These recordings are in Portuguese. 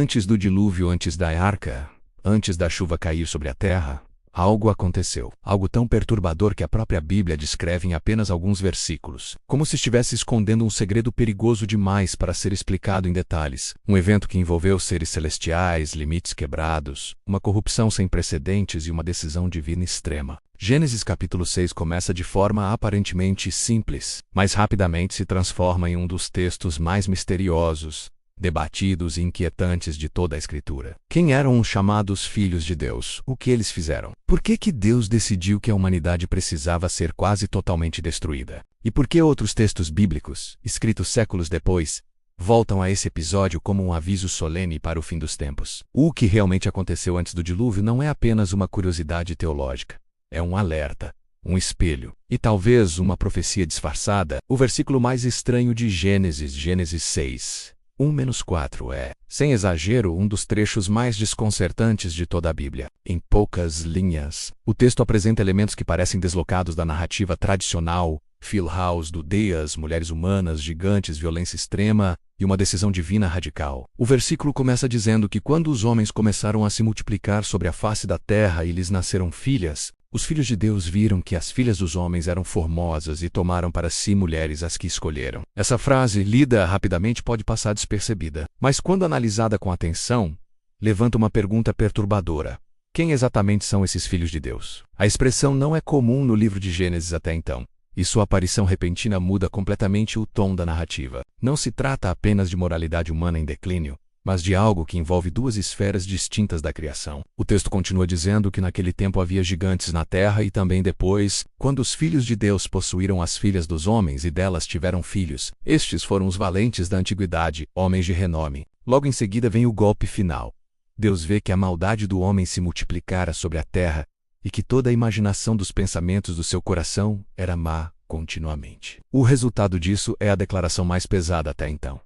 Antes do dilúvio, antes da arca, antes da chuva cair sobre a terra, algo aconteceu. Algo tão perturbador que a própria Bíblia descreve em apenas alguns versículos, como se estivesse escondendo um segredo perigoso demais para ser explicado em detalhes. Um evento que envolveu seres celestiais, limites quebrados, uma corrupção sem precedentes e uma decisão divina extrema. Gênesis capítulo 6 começa de forma aparentemente simples, mas rapidamente se transforma em um dos textos mais misteriosos, debatidos e inquietantes de toda a Escritura. Quem eram os chamados filhos de Deus? O que eles fizeram? Por que Deus decidiu que a humanidade precisava ser quase totalmente destruída? E por que outros textos bíblicos, escritos séculos depois, voltam a esse episódio como um aviso solene para o fim dos tempos? O que realmente aconteceu antes do dilúvio não é apenas uma curiosidade teológica. É um alerta, um espelho, e talvez uma profecia disfarçada. O versículo mais estranho de Gênesis 6. 1-4 é, sem exagero, um dos trechos mais desconcertantes de toda a Bíblia. Em poucas linhas, o texto apresenta elementos que parecem deslocados da narrativa tradicional, Philhouse do Deus, mulheres humanas, gigantes, violência extrema e uma decisão divina radical. O versículo começa dizendo que quando os homens começaram a se multiplicar sobre a face da terra e lhes nasceram filhas, os filhos de Deus viram que as filhas dos homens eram formosas e tomaram para si mulheres as que escolheram. Essa frase, lida rapidamente, pode passar despercebida, mas quando analisada com atenção, levanta uma pergunta perturbadora. Quem exatamente são esses filhos de Deus? A expressão não é comum no livro de Gênesis até então, e sua aparição repentina muda completamente o tom da narrativa. Não se trata apenas de moralidade humana em declínio, mas de algo que envolve duas esferas distintas da criação. O texto continua dizendo que naquele tempo havia gigantes na terra e também depois, quando os filhos de Deus possuíram as filhas dos homens e delas tiveram filhos. Estes foram os valentes da antiguidade, homens de renome. Logo em seguida vem o golpe final. Deus vê que a maldade do homem se multiplicara sobre a terra e que toda a imaginação dos pensamentos do seu coração era má continuamente. O resultado disso é a declaração mais pesada até então.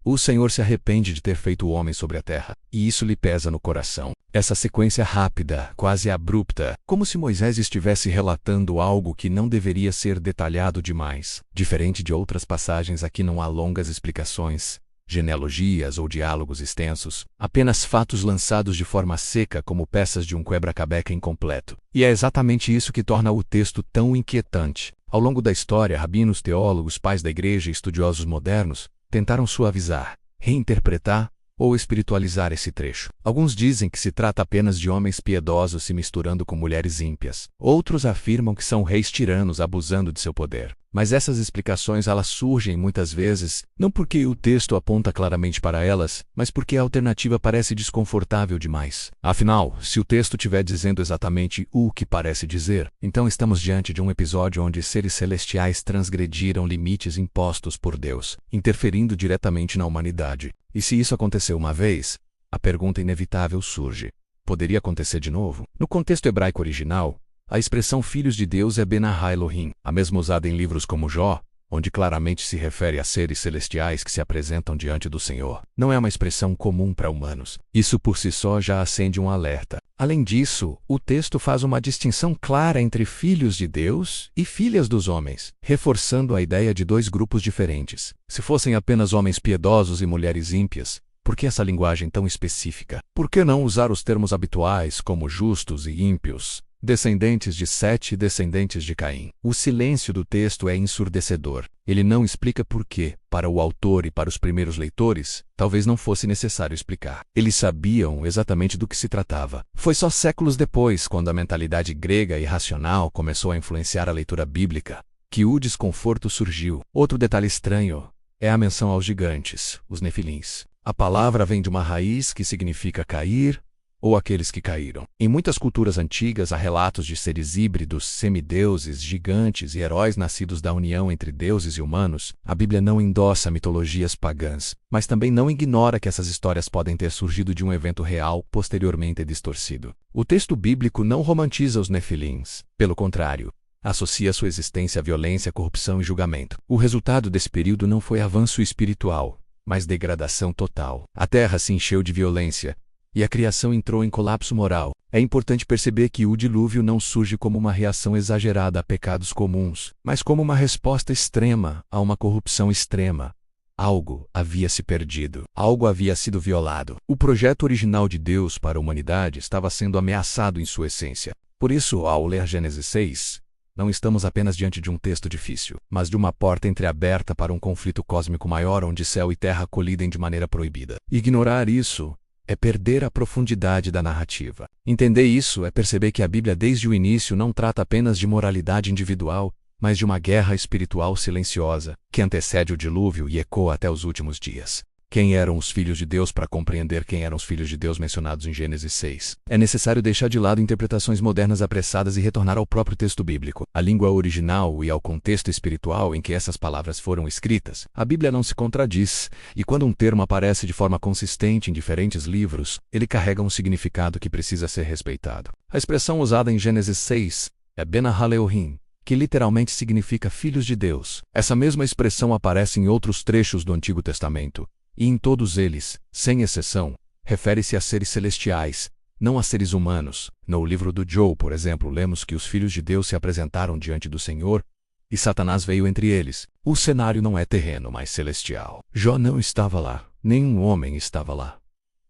O Senhor se arrepende de ter feito o homem sobre a terra, e isso lhe pesa no coração. Essa sequência rápida, quase abrupta, como se Moisés estivesse relatando algo que não deveria ser detalhado demais. Diferente de outras passagens, aqui não há longas explicações, genealogias ou diálogos extensos, apenas fatos lançados de forma seca como peças de um quebra-cabeça incompleto. E é exatamente isso que torna o texto tão inquietante. Ao longo da história, rabinos, teólogos, pais da igreja e estudiosos modernos tentaram suavizar, reinterpretar ou espiritualizar esse trecho. Alguns dizem que se trata apenas de homens piedosos se misturando com mulheres ímpias. Outros afirmam que são reis tiranos abusando de seu poder. Mas essas explicações elas surgem muitas vezes, não porque o texto aponta claramente para elas, mas porque a alternativa parece desconfortável demais. Afinal, se o texto estiver dizendo exatamente o que parece dizer, então estamos diante de um episódio onde seres celestiais transgrediram limites impostos por Deus, interferindo diretamente na humanidade. E se isso aconteceu uma vez, a pergunta inevitável surge: poderia acontecer de novo? No contexto hebraico original, a expressão filhos de Deus é Benahá Elohim, a mesma usada em livros como Jó, onde claramente se refere a seres celestiais que se apresentam diante do Senhor. Não é uma expressão comum para humanos. Isso por si só já acende um alerta. Além disso, o texto faz uma distinção clara entre filhos de Deus e filhas dos homens, reforçando a ideia de dois grupos diferentes. Se fossem apenas homens piedosos e mulheres ímpias, por que essa linguagem tão específica? Por que não usar os termos habituais como justos e ímpios? Descendentes de Sete e descendentes de Caim. O silêncio do texto é ensurdecedor. Ele não explica por quê. Para o autor e para os primeiros leitores, talvez não fosse necessário explicar. Eles sabiam exatamente do que se tratava. Foi só séculos depois, quando a mentalidade grega e racional começou a influenciar a leitura bíblica, que o desconforto surgiu. Outro detalhe estranho é a menção aos gigantes, os nefilins. A palavra vem de uma raiz que significa cair, ou aqueles que caíram. Em muitas culturas antigas há relatos de seres híbridos, semideuses, gigantes e heróis nascidos da união entre deuses e humanos. A Bíblia não endossa mitologias pagãs, mas também não ignora que essas histórias podem ter surgido de um evento real posteriormente distorcido. O texto bíblico não romantiza os nefilins. Pelo contrário, associa sua existência à violência, corrupção e julgamento. O resultado desse período não foi avanço espiritual, mas degradação total. A terra se encheu de violência, e a criação entrou em colapso moral. É importante perceber que o dilúvio não surge como uma reação exagerada a pecados comuns, mas como uma resposta extrema a uma corrupção extrema, Algo havia se perdido. Algo havia sido violado. O projeto original de Deus para a humanidade estava sendo ameaçado em sua essência. Por isso, ao ler Gênesis 6, não estamos apenas diante de um texto difícil, mas de uma porta entreaberta para um conflito cósmico maior onde céu e terra colidem de maneira proibida. Ignorar isso é perder a profundidade da narrativa. Entender isso é perceber que a Bíblia desde o início não trata apenas de moralidade individual, mas de uma guerra espiritual silenciosa, que antecede o dilúvio e ecoa até os últimos dias. Quem eram os filhos de Deus? Para compreender quem eram os filhos de Deus mencionados em Gênesis 6, é necessário deixar de lado interpretações modernas apressadas e retornar ao próprio texto bíblico, à língua original e ao contexto espiritual em que essas palavras foram escritas. A Bíblia não se contradiz, e quando um termo aparece de forma consistente em diferentes livros, ele carrega um significado que precisa ser respeitado. A expressão usada em Gênesis 6 é Benah Elohim, que literalmente significa filhos de Deus. Essa mesma expressão aparece em outros trechos do Antigo Testamento, e em todos eles, sem exceção, refere-se a seres celestiais, não a seres humanos. No livro do Job, por exemplo, lemos que os filhos de Deus se apresentaram diante do Senhor, e Satanás veio entre eles. O cenário não é terreno, mas celestial. Jó não estava lá, nenhum homem estava lá.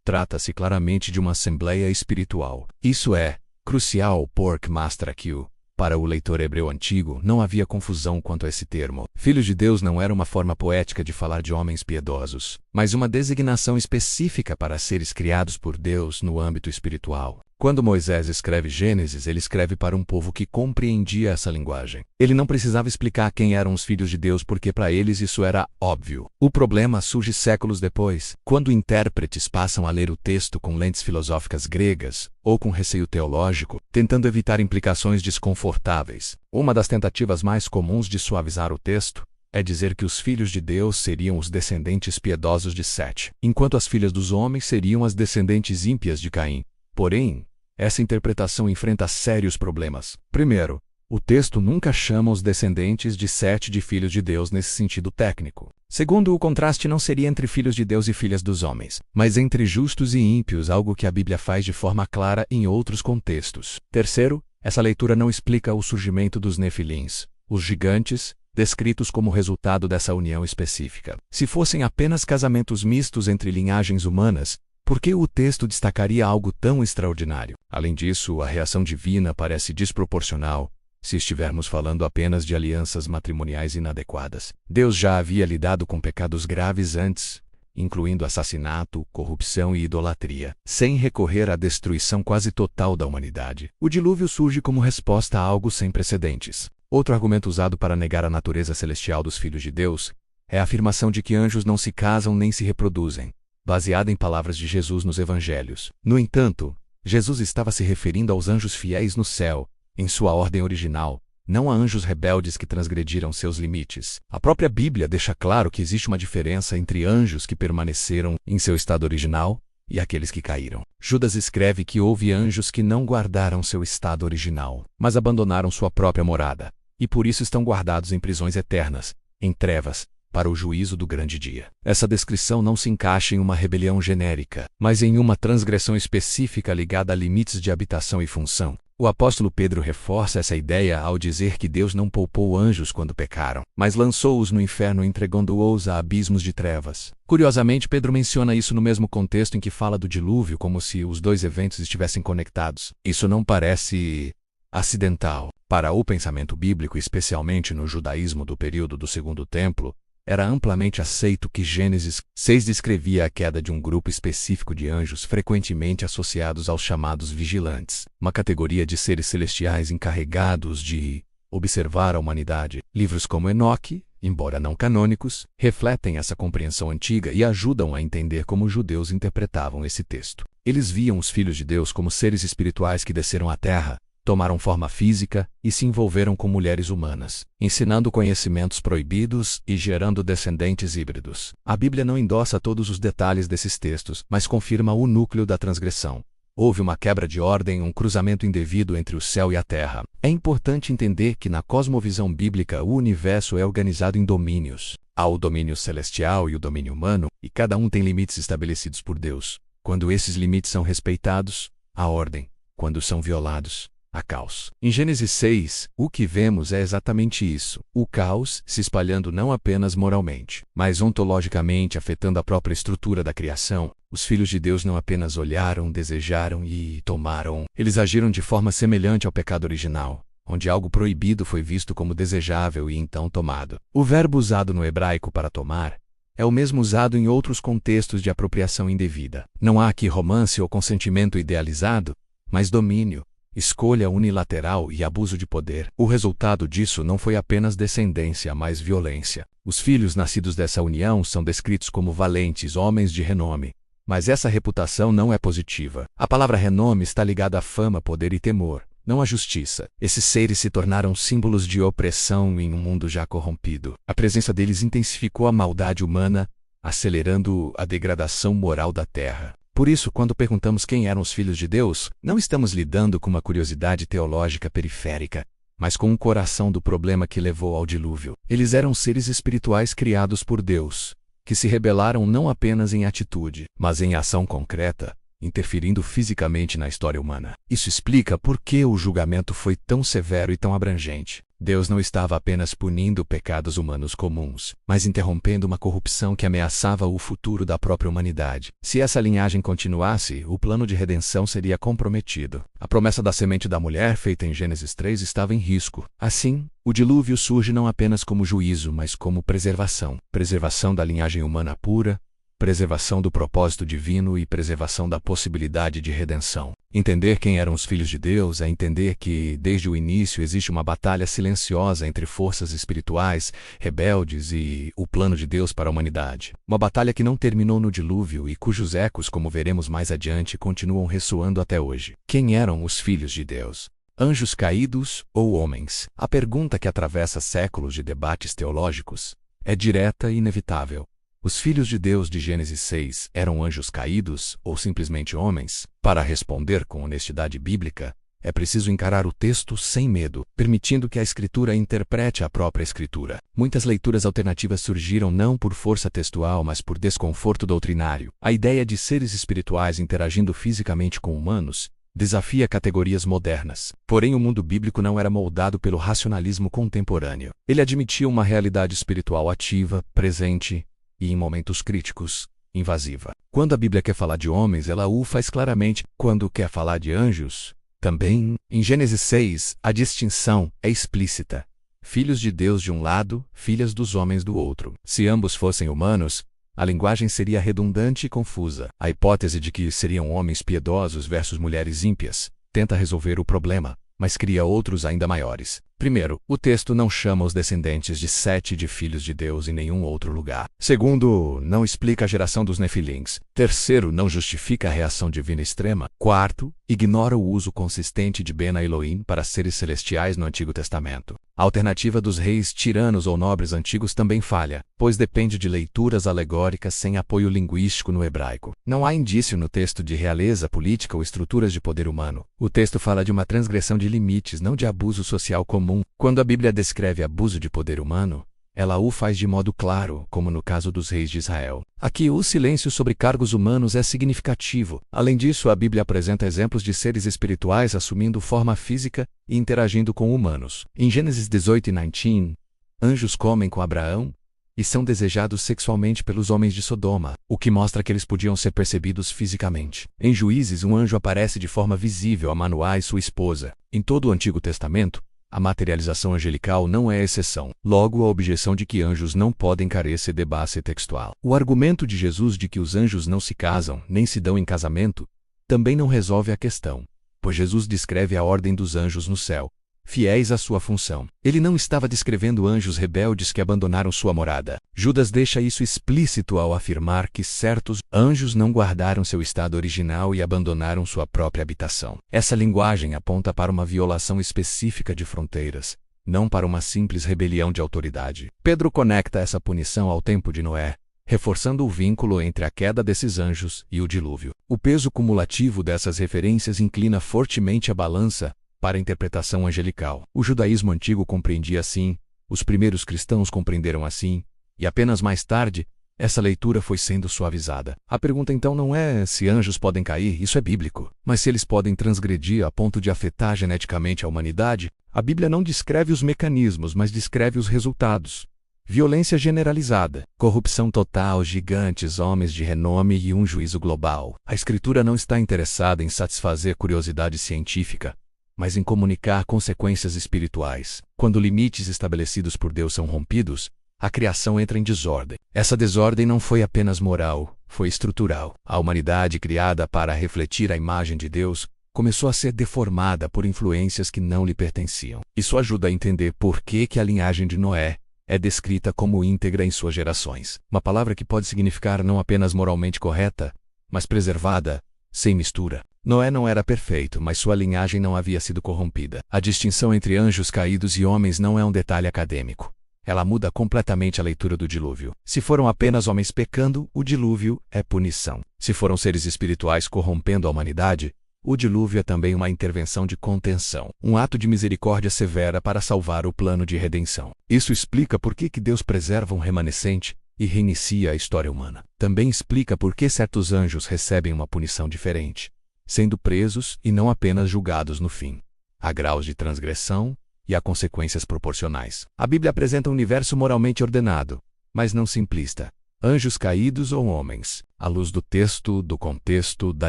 Trata-se claramente de uma assembleia espiritual. Isso é crucial porque mostra que para o leitor hebreu antigo, não havia confusão quanto a esse termo. Filhos de Deus não era uma forma poética de falar de homens piedosos, mas uma designação específica para seres criados por Deus no âmbito espiritual. Quando Moisés escreve Gênesis, ele escreve para um povo que compreendia essa linguagem. Ele não precisava explicar quem eram os filhos de Deus porque para eles isso era óbvio. O problema surge séculos depois, quando intérpretes passam a ler o texto com lentes filosóficas gregas ou com receio teológico, tentando evitar implicações desconfortáveis. Uma das tentativas mais comuns de suavizar o texto é dizer que os filhos de Deus seriam os descendentes piedosos de Sete, enquanto as filhas dos homens seriam as descendentes ímpias de Caim. Porém, essa interpretação enfrenta sérios problemas. Primeiro, o texto nunca chama os descendentes de Sete de filhos de Deus nesse sentido técnico. Segundo, o contraste não seria entre filhos de Deus e filhas dos homens, mas entre justos e ímpios, algo que a Bíblia faz de forma clara em outros contextos. Terceiro, essa leitura não explica o surgimento dos Nefilins, os gigantes, descritos como resultado dessa união específica. Se fossem apenas casamentos mistos entre linhagens humanas, por que o texto destacaria algo tão extraordinário? Além disso, a reação divina parece desproporcional se estivermos falando apenas de alianças matrimoniais inadequadas. Deus já havia lidado com pecados graves antes, incluindo assassinato, corrupção e idolatria, sem recorrer à destruição quase total da humanidade. O dilúvio surge como resposta a algo sem precedentes. Outro argumento usado para negar a natureza celestial dos filhos de Deus é a afirmação de que anjos não se casam nem se reproduzem, baseada em palavras de Jesus nos Evangelhos. No entanto, Jesus estava se referindo aos anjos fiéis no céu, em sua ordem original, não a anjos rebeldes que transgrediram seus limites. A própria Bíblia deixa claro que existe uma diferença entre anjos que permaneceram em seu estado original e aqueles que caíram. Judas escreve que houve anjos que não guardaram seu estado original, mas abandonaram sua própria morada, e por isso estão guardados em prisões eternas, em trevas, para o juízo do grande dia. Essa descrição não se encaixa em uma rebelião genérica, mas em uma transgressão específica ligada a limites de habitação e função. O apóstolo Pedro reforça essa ideia ao dizer que Deus não poupou anjos quando pecaram, mas lançou-os no inferno entregando-os a abismos de trevas. Curiosamente, Pedro menciona isso no mesmo contexto em que fala do dilúvio, como se os dois eventos estivessem conectados. Isso não parece acidental. Para o pensamento bíblico, especialmente no judaísmo do período do Segundo Templo, era amplamente aceito que Gênesis 6 descrevia a queda de um grupo específico de anjos frequentemente associados aos chamados vigilantes, uma categoria de seres celestiais encarregados de observar a humanidade. Livros como Enoque, embora não canônicos, refletem essa compreensão antiga e ajudam a entender como os judeus interpretavam esse texto. Eles viam os filhos de Deus como seres espirituais que desceram à terra, tomaram forma física e se envolveram com mulheres humanas, ensinando conhecimentos proibidos e gerando descendentes híbridos. A Bíblia não endossa todos os detalhes desses textos, mas confirma o núcleo da transgressão. Houve uma quebra de ordem, um cruzamento indevido entre o céu e a terra. É importante entender que na cosmovisão bíblica o universo é organizado em domínios. Há o domínio celestial e o domínio humano, e cada um tem limites estabelecidos por Deus. Quando esses limites são respeitados, há ordem. Quando são violados, a caos. Em Gênesis 6, o que vemos é exatamente isso: o caos se espalhando não apenas moralmente, mas ontologicamente afetando a própria estrutura da criação. Os filhos de Deus não apenas olharam, desejaram e tomaram. Eles agiram de forma semelhante ao pecado original, onde algo proibido foi visto como desejável e então tomado. O verbo usado no hebraico para tomar é o mesmo usado em outros contextos de apropriação indevida. Não há aqui romance ou consentimento idealizado, mas domínio, escolha unilateral e abuso de poder. O resultado disso não foi apenas descendência, mas violência. Os filhos nascidos dessa união são descritos como valentes, homens de renome. Mas essa reputação não é positiva. A palavra renome está ligada à fama, poder e temor, não à justiça. Esses seres se tornaram símbolos de opressão em um mundo já corrompido. A presença deles intensificou a maldade humana, acelerando a degradação moral da terra. Por isso, quando perguntamos quem eram os filhos de Deus, não estamos lidando com uma curiosidade teológica periférica, mas com o coração do problema que levou ao dilúvio. Eles eram seres espirituais criados por Deus, que se rebelaram não apenas em atitude, mas em ação concreta, interferindo fisicamente na história humana. Isso explica por que o julgamento foi tão severo e tão abrangente. Deus não estava apenas punindo pecados humanos comuns, mas interrompendo uma corrupção que ameaçava o futuro da própria humanidade. Se essa linhagem continuasse, o plano de redenção seria comprometido. A promessa da semente da mulher, feita em Gênesis 3, estava em risco. Assim, o dilúvio surge não apenas como juízo, mas como preservação. Preservação da linhagem humana pura, preservação do propósito divino e preservação da possibilidade de redenção. Entender quem eram os filhos de Deus é entender que, desde o início, existe uma batalha silenciosa entre forças espirituais, rebeldes e o plano de Deus para a humanidade. Uma batalha que não terminou no dilúvio e cujos ecos, como veremos mais adiante, continuam ressoando até hoje. Quem eram os filhos de Deus? Anjos caídos ou homens? A pergunta que atravessa séculos de debates teológicos é direta e inevitável. Os filhos de Deus de Gênesis 6 eram anjos caídos ou simplesmente homens? Para responder com honestidade bíblica, é preciso encarar o texto sem medo, permitindo que a Escritura interprete a própria Escritura. Muitas leituras alternativas surgiram não por força textual, mas por desconforto doutrinário. A ideia de seres espirituais interagindo fisicamente com humanos desafia categorias modernas. Porém, o mundo bíblico não era moldado pelo racionalismo contemporâneo. Ele admitia uma realidade espiritual ativa, presente, e, em momentos críticos, invasiva. Quando a Bíblia quer falar de homens, ela o faz claramente. Quando quer falar de anjos, também. Em Gênesis 6, a distinção é explícita. Filhos de Deus de um lado, filhas dos homens do outro. Se ambos fossem humanos, a linguagem seria redundante e confusa. A hipótese de que seriam homens piedosos versus mulheres ímpias tenta resolver o problema, mas cria outros ainda maiores. Primeiro, o texto não chama os descendentes de Sete de filhos de Deus em nenhum outro lugar. Segundo, não explica a geração dos nefilins. Terceiro, não justifica a reação divina extrema. Quarto, ignora o uso consistente de Bena Elohim para seres celestiais no Antigo Testamento. A alternativa dos reis tiranos ou nobres antigos também falha, pois depende de leituras alegóricas sem apoio linguístico no hebraico. Não há indício no texto de realeza política ou estruturas de poder humano. O texto fala de uma transgressão de limites, não de abuso social comum. Quando a Bíblia descreve abuso de poder humano, ela o faz de modo claro, como no caso dos reis de Israel. Aqui, o silêncio sobre cargos humanos é significativo. Além disso, a Bíblia apresenta exemplos de seres espirituais assumindo forma física e interagindo com humanos. Em Gênesis 18 e 19, anjos comem com Abraão e são desejados sexualmente pelos homens de Sodoma, o que mostra que eles podiam ser percebidos fisicamente. Em Juízes, um anjo aparece de forma visível a Manoá e sua esposa. Em todo o Antigo Testamento, a materialização angelical não é exceção. Logo, a objeção de que anjos não podem carecer de base textual. O argumento de Jesus de que os anjos não se casam, nem se dão em casamento, também não resolve a questão, pois Jesus descreve a ordem dos anjos no céu, fiéis à sua função. Ele não estava descrevendo anjos rebeldes que abandonaram sua morada. Judas deixa isso explícito ao afirmar que certos anjos não guardaram seu estado original e abandonaram sua própria habitação. Essa linguagem aponta para uma violação específica de fronteiras, não para uma simples rebelião de autoridade. Pedro conecta essa punição ao tempo de Noé, reforçando o vínculo entre a queda desses anjos e o dilúvio. O peso cumulativo dessas referências inclina fortemente a balança para a interpretação angelical. O judaísmo antigo compreendia assim, os primeiros cristãos compreenderam assim, e apenas mais tarde, essa leitura foi sendo suavizada. A pergunta então não é se anjos podem cair, isso é bíblico, mas se eles podem transgredir a ponto de afetar geneticamente a humanidade. A Bíblia não descreve os mecanismos, mas descreve os resultados. Violência generalizada, corrupção total, gigantes, homens de renome e um juízo global. A Escritura não está interessada em satisfazer curiosidade científica, mas em comunicar consequências espirituais. Quando limites estabelecidos por Deus são rompidos, a criação entra em desordem. Essa desordem não foi apenas moral, foi estrutural. A humanidade, criada para refletir a imagem de Deus, começou a ser deformada por influências que não lhe pertenciam. Isso ajuda a entender por que a linhagem de Noé é descrita como íntegra em suas gerações. Uma palavra que pode significar não apenas moralmente correta, mas preservada, sem mistura. Noé não era perfeito, mas sua linhagem não havia sido corrompida. A distinção entre anjos caídos e homens não é um detalhe acadêmico. Ela muda completamente a leitura do dilúvio. Se foram apenas homens pecando, o dilúvio é punição. Se foram seres espirituais corrompendo a humanidade, o dilúvio é também uma intervenção de contenção, um ato de misericórdia severa para salvar o plano de redenção. Isso explica por que Deus preserva um remanescente e reinicia a história humana. Também explica por que certos anjos recebem uma punição diferente, sendo presos e não apenas julgados no fim. Há graus de transgressão e há consequências proporcionais. A Bíblia apresenta um universo moralmente ordenado, mas não simplista. Anjos caídos ou homens? À luz do texto, do contexto, da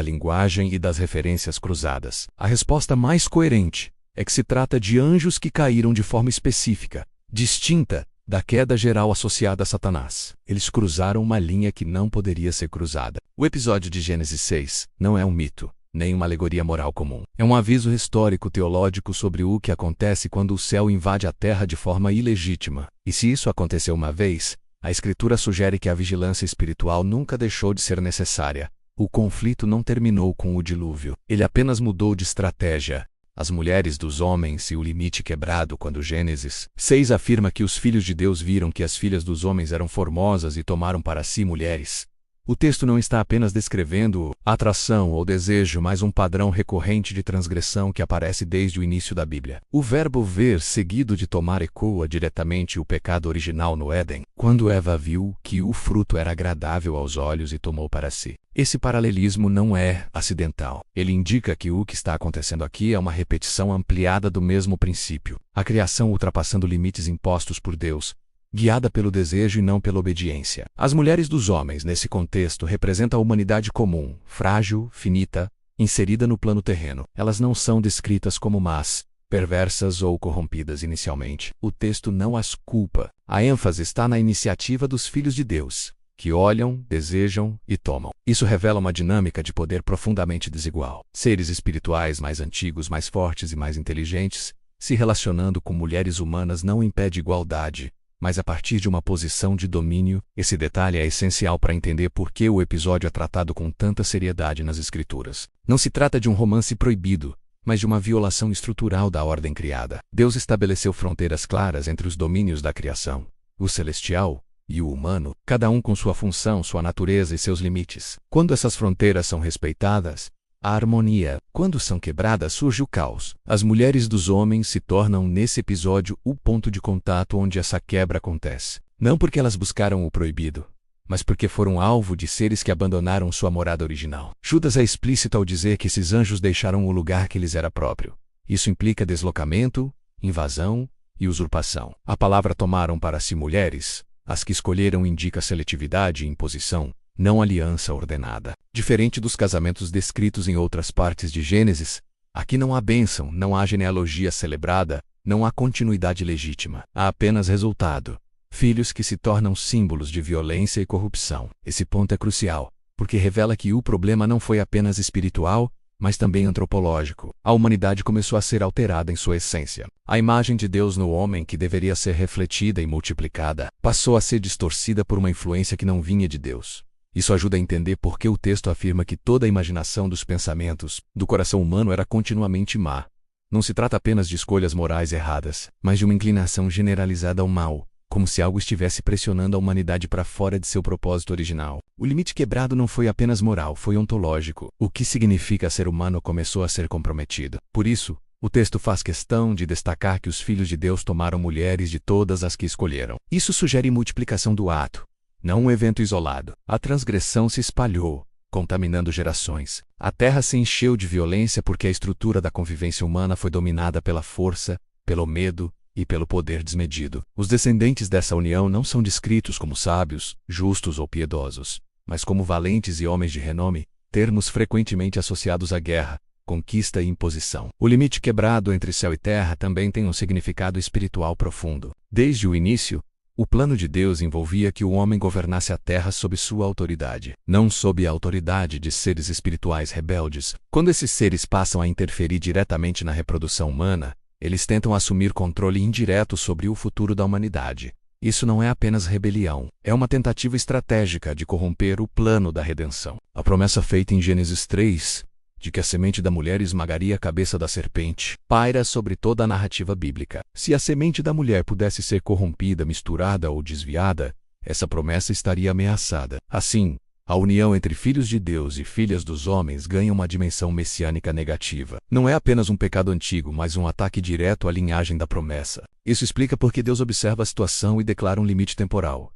linguagem e das referências cruzadas, a resposta mais coerente é que se trata de anjos que caíram de forma específica, distinta da queda geral associada a Satanás. Eles cruzaram uma linha que não poderia ser cruzada. O episódio de Gênesis 6 não é um mito, nem uma alegoria moral comum. É um aviso histórico teológico sobre o que acontece quando o céu invade a terra de forma ilegítima. E se isso aconteceu uma vez, a Escritura sugere que a vigilância espiritual nunca deixou de ser necessária. O conflito não terminou com o dilúvio. Ele apenas mudou de estratégia. As mulheres dos homens e o limite quebrado quando Gênesis 6 afirma que os filhos de Deus viram que as filhas dos homens eram formosas e tomaram para si mulheres. O texto não está apenas descrevendo atração ou desejo, mas um padrão recorrente de transgressão que aparece desde o início da Bíblia. O verbo ver seguido de tomar ecoa diretamente o pecado original no Éden, quando Eva viu que o fruto era agradável aos olhos e tomou para si. Esse paralelismo não é acidental. Ele indica que o que está acontecendo aqui é uma repetição ampliada do mesmo princípio. A criação ultrapassando limites impostos por Deus, guiada pelo desejo e não pela obediência. As mulheres dos homens, nesse contexto, representam a humanidade comum, frágil, finita, inserida no plano terreno. Elas não são descritas como más, perversas ou corrompidas inicialmente. O texto não as culpa. A ênfase está na iniciativa dos filhos de Deus, que olham, desejam e tomam. Isso revela uma dinâmica de poder profundamente desigual. Seres espirituais mais antigos, mais fortes e mais inteligentes, se relacionando com mulheres humanas não impede igualdade, mas a partir de uma posição de domínio. Esse detalhe é essencial para entender por que o episódio é tratado com tanta seriedade nas Escrituras. Não se trata de um romance proibido, mas de uma violação estrutural da ordem criada. Deus estabeleceu fronteiras claras entre os domínios da criação, o celestial e o humano, cada um com sua função, sua natureza e seus limites. Quando essas fronteiras são respeitadas, a harmonia. Quando são quebradas, surge o caos. As mulheres dos homens se tornam, nesse episódio, o ponto de contato onde essa quebra acontece. Não porque elas buscaram o proibido, mas porque foram alvo de seres que abandonaram sua morada original. Judas é explícito ao dizer que esses anjos deixaram o lugar que lhes era próprio. Isso implica deslocamento, invasão e usurpação. A palavra tomaram para si mulheres, as que escolheram indica seletividade e imposição, não aliança ordenada. Diferente dos casamentos descritos em outras partes de Gênesis, aqui não há bênção, não há genealogia celebrada, não há continuidade legítima. Há apenas resultado: filhos que se tornam símbolos de violência e corrupção. Esse ponto é crucial, porque revela que o problema não foi apenas espiritual, mas também antropológico. A humanidade começou a ser alterada em sua essência. A imagem de Deus no homem, que deveria ser refletida e multiplicada, passou a ser distorcida por uma influência que não vinha de Deus. Isso ajuda a entender por que o texto afirma que toda a imaginação dos pensamentos do coração humano era continuamente má. Não se trata apenas de escolhas morais erradas, mas de uma inclinação generalizada ao mal, como se algo estivesse pressionando a humanidade para fora de seu propósito original. O limite quebrado não foi apenas moral, foi ontológico. O que significa ser humano começou a ser comprometido. Por isso, o texto faz questão de destacar que os filhos de Deus tomaram mulheres de todas as que escolheram. Isso sugere multiplicação do ato, não um evento isolado. A transgressão se espalhou, contaminando gerações. A terra se encheu de violência porque a estrutura da convivência humana foi dominada pela força, pelo medo e pelo poder desmedido. Os descendentes dessa união não são descritos como sábios, justos ou piedosos, mas como valentes e homens de renome, termos frequentemente associados à guerra, conquista e imposição. O limite quebrado entre céu e terra também tem um significado espiritual profundo. Desde o início, o plano de Deus envolvia que o homem governasse a terra sob sua autoridade, não sob a autoridade de seres espirituais rebeldes. Quando esses seres passam a interferir diretamente na reprodução humana, eles tentam assumir controle indireto sobre o futuro da humanidade. Isso não é apenas rebelião, é uma tentativa estratégica de corromper o plano da redenção. A promessa feita em Gênesis 3, de que a semente da mulher esmagaria a cabeça da serpente, paira sobre toda a narrativa bíblica. Se a semente da mulher pudesse ser corrompida, misturada ou desviada, essa promessa estaria ameaçada. Assim, a união entre filhos de Deus e filhas dos homens ganha uma dimensão messiânica negativa. Não é apenas um pecado antigo, mas um ataque direto à linhagem da promessa. Isso explica por que Deus observa a situação e declara um limite temporal.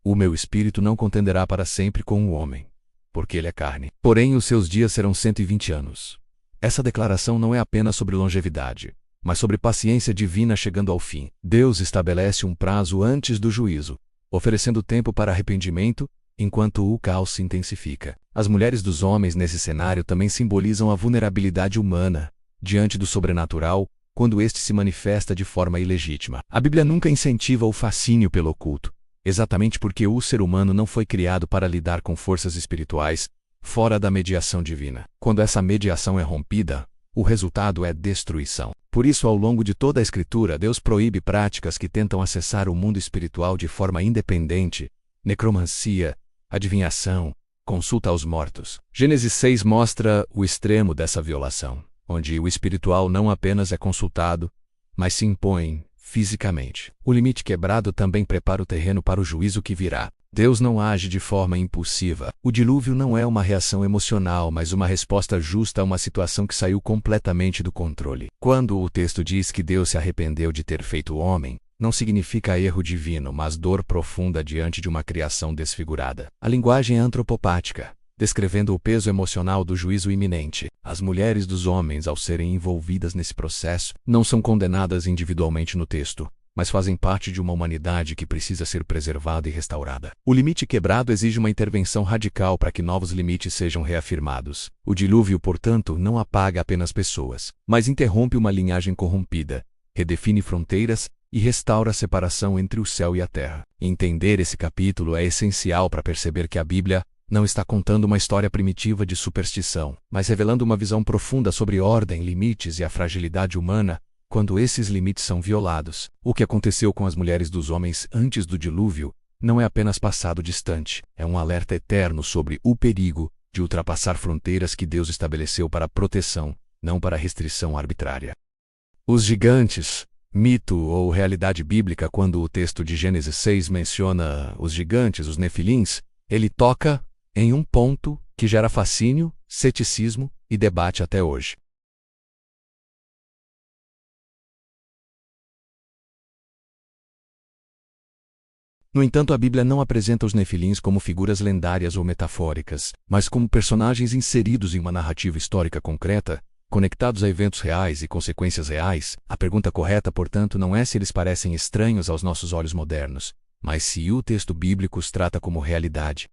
O meu espírito não contenderá para sempre com o homem, porque ele é carne. Porém, os seus dias serão 120 anos. Essa declaração não é apenas sobre longevidade, mas sobre paciência divina chegando ao fim. Deus estabelece um prazo antes do juízo, oferecendo tempo para arrependimento, enquanto o caos se intensifica. As mulheres dos homens nesse cenário também simbolizam a vulnerabilidade humana diante do sobrenatural, quando este se manifesta de forma ilegítima. A Bíblia nunca incentiva o fascínio pelo oculto, exatamente porque o ser humano não foi criado para lidar com forças espirituais fora da mediação divina. Quando essa mediação é rompida, o resultado é destruição. Por isso, ao longo de toda a Escritura, Deus proíbe práticas que tentam acessar o mundo espiritual de forma independente: necromancia, adivinhação, consulta aos mortos. Gênesis 6 mostra o extremo dessa violação, onde o espiritual não apenas é consultado, mas se impõe fisicamente. O limite quebrado também prepara o terreno para o juízo que virá. Deus não age de forma impulsiva. O dilúvio não é uma reação emocional, mas uma resposta justa a uma situação que saiu completamente do controle. Quando o texto diz que Deus se arrependeu de ter feito o homem, não significa erro divino, mas dor profunda diante de uma criação desfigurada. A linguagem é antropopática, descrevendo o peso emocional do juízo iminente. As mulheres dos homens, ao serem envolvidas nesse processo, não são condenadas individualmente no texto, mas fazem parte de uma humanidade que precisa ser preservada e restaurada. O limite quebrado exige uma intervenção radical para que novos limites sejam reafirmados. O dilúvio, portanto, não apaga apenas pessoas, mas interrompe uma linhagem corrompida, redefine fronteiras e restaura a separação entre o céu e a terra. Entender esse capítulo é essencial para perceber que a Bíblia não está contando uma história primitiva de superstição, mas revelando uma visão profunda sobre ordem, limites e a fragilidade humana quando esses limites são violados. O que aconteceu com as mulheres dos homens antes do dilúvio não é apenas passado distante, é um alerta eterno sobre o perigo de ultrapassar fronteiras que Deus estabeleceu para proteção, não para restrição arbitrária. Os gigantes, mito ou realidade bíblica. Quando o texto de Gênesis 6 menciona os gigantes, os nefilins, ele toca em um ponto que gera fascínio, ceticismo e debate até hoje. No entanto, a Bíblia não apresenta os nefilins como figuras lendárias ou metafóricas, mas como personagens inseridos em uma narrativa histórica concreta, conectados a eventos reais e consequências reais. A pergunta correta, portanto, não é se eles parecem estranhos aos nossos olhos modernos, mas se o texto bíblico os trata como realidade.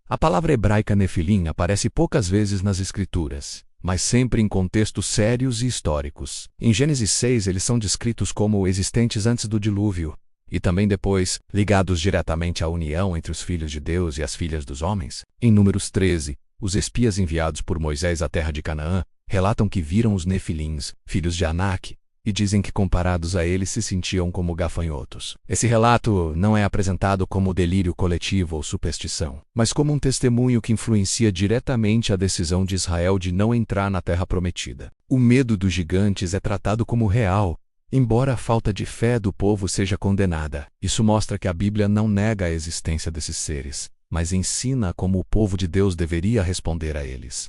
A palavra hebraica nefilim aparece poucas vezes nas Escrituras, mas sempre em contextos sérios e históricos. Em Gênesis 6 eles são descritos como existentes antes do dilúvio, e também depois, ligados diretamente à união entre os filhos de Deus e as filhas dos homens. Em Números 13, os espias enviados por Moisés à terra de Canaã relatam que viram os nefilins, filhos de Anak, e dizem que comparados a eles se sentiam como gafanhotos. Esse relato não é apresentado como delírio coletivo ou superstição, mas como um testemunho que influencia diretamente a decisão de Israel de não entrar na terra prometida. O medo dos gigantes é tratado como real, embora a falta de fé do povo seja condenada. Isso mostra que a Bíblia não nega a existência desses seres, mas ensina como o povo de Deus deveria responder a eles.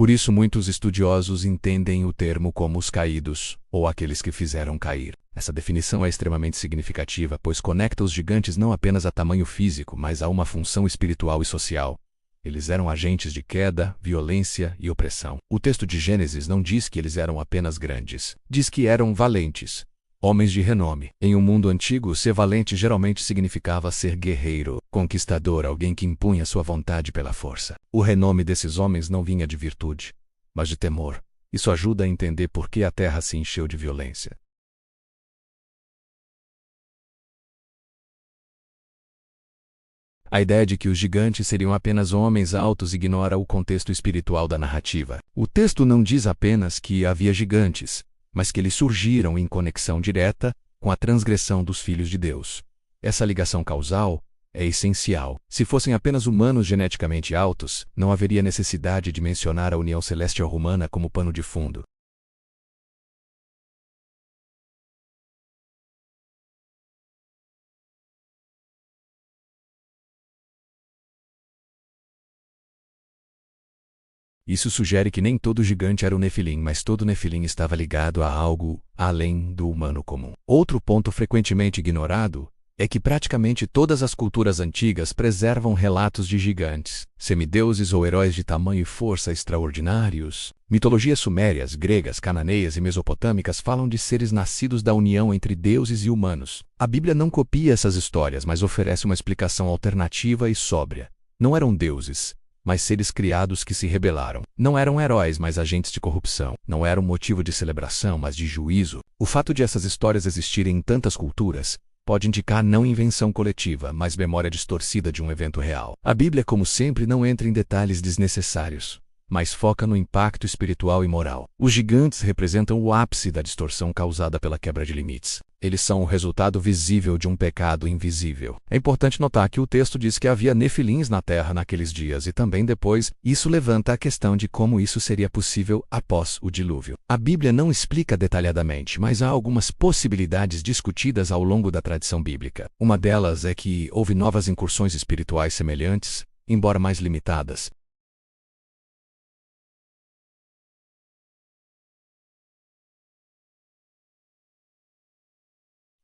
Por isso muitos estudiosos entendem o termo como os caídos, ou aqueles que fizeram cair. Essa definição é extremamente significativa, pois conecta os gigantes não apenas a tamanho físico, mas a uma função espiritual e social. Eles eram agentes de queda, violência e opressão. O texto de Gênesis não diz que eles eram apenas grandes. Diz que eram valentes, homens de renome. Em um mundo antigo, ser valente geralmente significava ser guerreiro, conquistador, alguém que impunha sua vontade pela força. O renome desses homens não vinha de virtude, mas de temor. Isso ajuda a entender por que a terra se encheu de violência. A ideia de que os gigantes seriam apenas homens altos ignora o contexto espiritual da narrativa. O texto não diz apenas que havia gigantes, mas que eles surgiram em conexão direta com a transgressão dos filhos de Deus. Essa ligação causal é essencial. Se fossem apenas humanos geneticamente altos, não haveria necessidade de mencionar a união celestial romana como pano de fundo. Isso sugere que nem todo gigante era o Nefilim, mas todo Nefilim estava ligado a algo além do humano comum. Outro ponto frequentemente ignorado é que praticamente todas as culturas antigas preservam relatos de gigantes, semideuses ou heróis de tamanho e força extraordinários. Mitologias sumérias, gregas, cananeias e mesopotâmicas falam de seres nascidos da união entre deuses e humanos. A Bíblia não copia essas histórias, mas oferece uma explicação alternativa e sóbria. Não eram deuses, mas seres criados que se rebelaram. Não eram heróis, mas agentes de corrupção. Não eram motivo de celebração, mas de juízo. O fato de essas histórias existirem em tantas culturas pode indicar não invenção coletiva, mas memória distorcida de um evento real. A Bíblia, como sempre, não entra em detalhes desnecessários, mas foca no impacto espiritual e moral. Os gigantes representam o ápice da distorção causada pela quebra de limites. Eles são o resultado visível de um pecado invisível. É importante notar que o texto diz que havia nefilins na terra naqueles dias e também depois. Isso levanta a questão de como isso seria possível após o dilúvio. A Bíblia não explica detalhadamente, mas há algumas possibilidades discutidas ao longo da tradição bíblica. Uma delas é que houve novas incursões espirituais semelhantes, embora mais limitadas.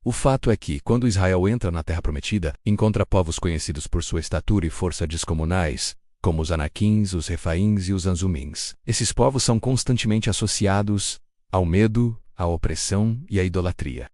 O fato é que, quando Israel entra na Terra Prometida, encontra povos conhecidos por sua estatura e força descomunais, como os Anaquins, os Refaíns e os Anzumins. Esses povos são constantemente associados ao medo, à opressão e à idolatria.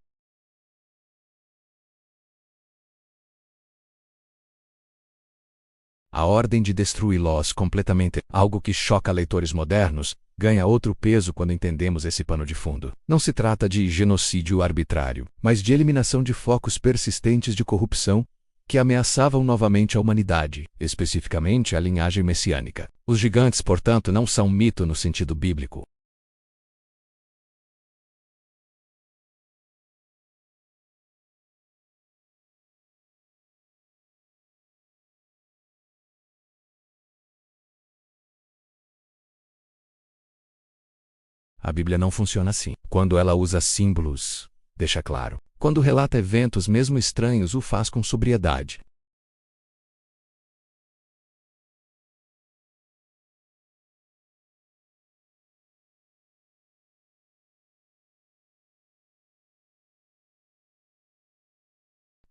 A ordem de destruí-los completamente, algo que choca leitores modernos, ganha outro peso quando entendemos esse pano de fundo. Não se trata de genocídio arbitrário, mas de eliminação de focos persistentes de corrupção que ameaçavam novamente a humanidade, especificamente a linhagem messiânica. Os gigantes, portanto, não são mito no sentido bíblico. A Bíblia não funciona assim. Quando ela usa símbolos, deixa claro. Quando relata eventos mesmo estranhos, o faz com sobriedade.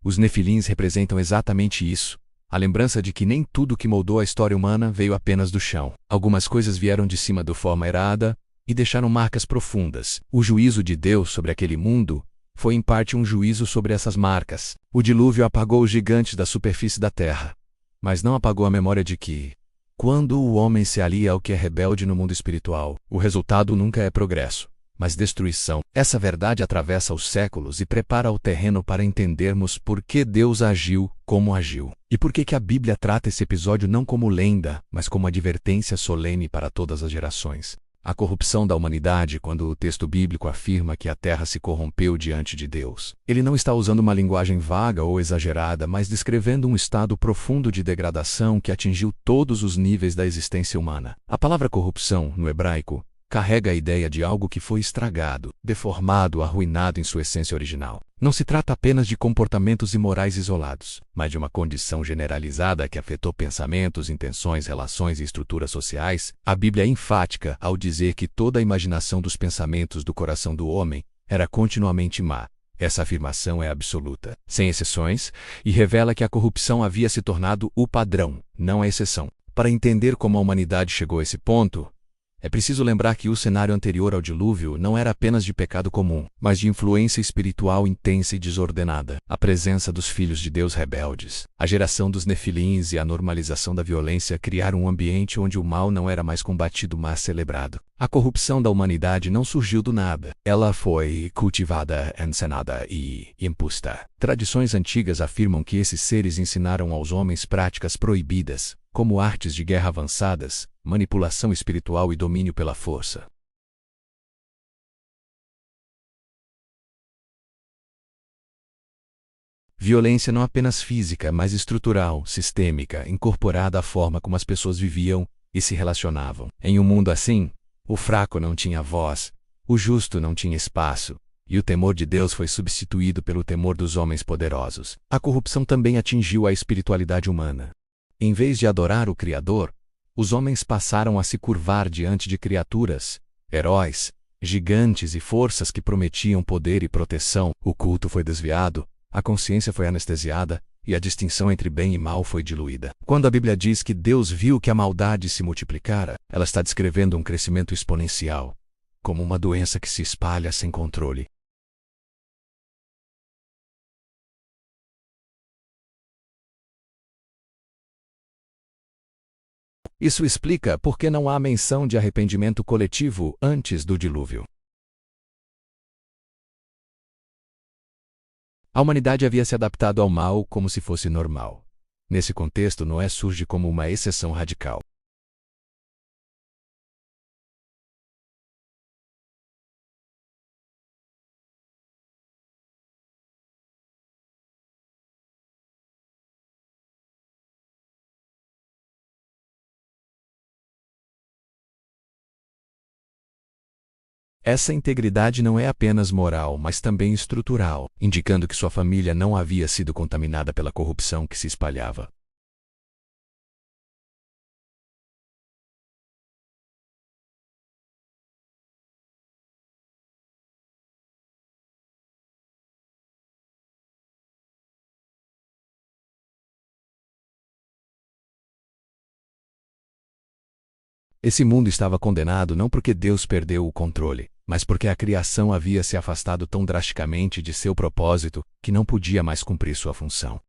Os nefilins representam exatamente isso. A lembrança de que nem tudo que moldou a história humana veio apenas do chão. Algumas coisas vieram de cima de forma errada e deixaram marcas profundas. O juízo de Deus sobre aquele mundo foi em parte um juízo sobre essas marcas. O dilúvio apagou os gigantes da superfície da terra, mas não apagou a memória de que, quando o homem se alia ao que é rebelde no mundo espiritual, o resultado nunca é progresso, mas destruição. Essa verdade atravessa os séculos e prepara o terreno para entendermos por que Deus agiu como agiu. E por que a Bíblia trata esse episódio não como lenda, mas como advertência solene para todas as gerações. A corrupção da humanidade, quando o texto bíblico afirma que a terra se corrompeu diante de Deus. Ele não está usando uma linguagem vaga ou exagerada, mas descrevendo um estado profundo de degradação que atingiu todos os níveis da existência humana. A palavra corrupção, no hebraico, carrega a ideia de algo que foi estragado, deformado, arruinado em sua essência original. Não se trata apenas de comportamentos imorais isolados, mas de uma condição generalizada que afetou pensamentos, intenções, relações e estruturas sociais. A Bíblia é enfática ao dizer que toda a imaginação dos pensamentos do coração do homem era continuamente má. Essa afirmação é absoluta, sem exceções, e revela que a corrupção havia se tornado o padrão, não a exceção. Para entender como a humanidade chegou a esse ponto, é preciso lembrar que o cenário anterior ao dilúvio não era apenas de pecado comum, mas de influência espiritual intensa e desordenada. A presença dos filhos de Deus rebeldes, a geração dos nefilins e a normalização da violência criaram um ambiente onde o mal não era mais combatido, mas celebrado. A corrupção da humanidade não surgiu do nada. Ela foi cultivada, encenada e imposta. Tradições antigas afirmam que esses seres ensinaram aos homens práticas proibidas, como artes de guerra avançadas, manipulação espiritual e domínio pela força. Violência não apenas física, mas estrutural, sistêmica, incorporada à forma como as pessoas viviam e se relacionavam. Em um mundo assim, o fraco não tinha voz, o justo não tinha espaço, e o temor de Deus foi substituído pelo temor dos homens poderosos. A corrupção também atingiu a espiritualidade humana. Em vez de adorar o Criador, os homens passaram a se curvar diante de criaturas, heróis, gigantes e forças que prometiam poder e proteção. O culto foi desviado, a consciência foi anestesiada e a distinção entre bem e mal foi diluída. Quando a Bíblia diz que Deus viu que a maldade se multiplicara, ela está descrevendo um crescimento exponencial, como uma doença que se espalha sem controle. Isso explica por que não há menção de arrependimento coletivo antes do dilúvio. A humanidade havia se adaptado ao mal como se fosse normal. Nesse contexto, Noé surge como uma exceção radical. Essa integridade não é apenas moral, mas também estrutural, indicando que sua família não havia sido contaminada pela corrupção que se espalhava. Esse mundo estava condenado não porque Deus perdeu o controle, mas porque a criação havia se afastado tão drasticamente de seu propósito que não podia mais cumprir sua função.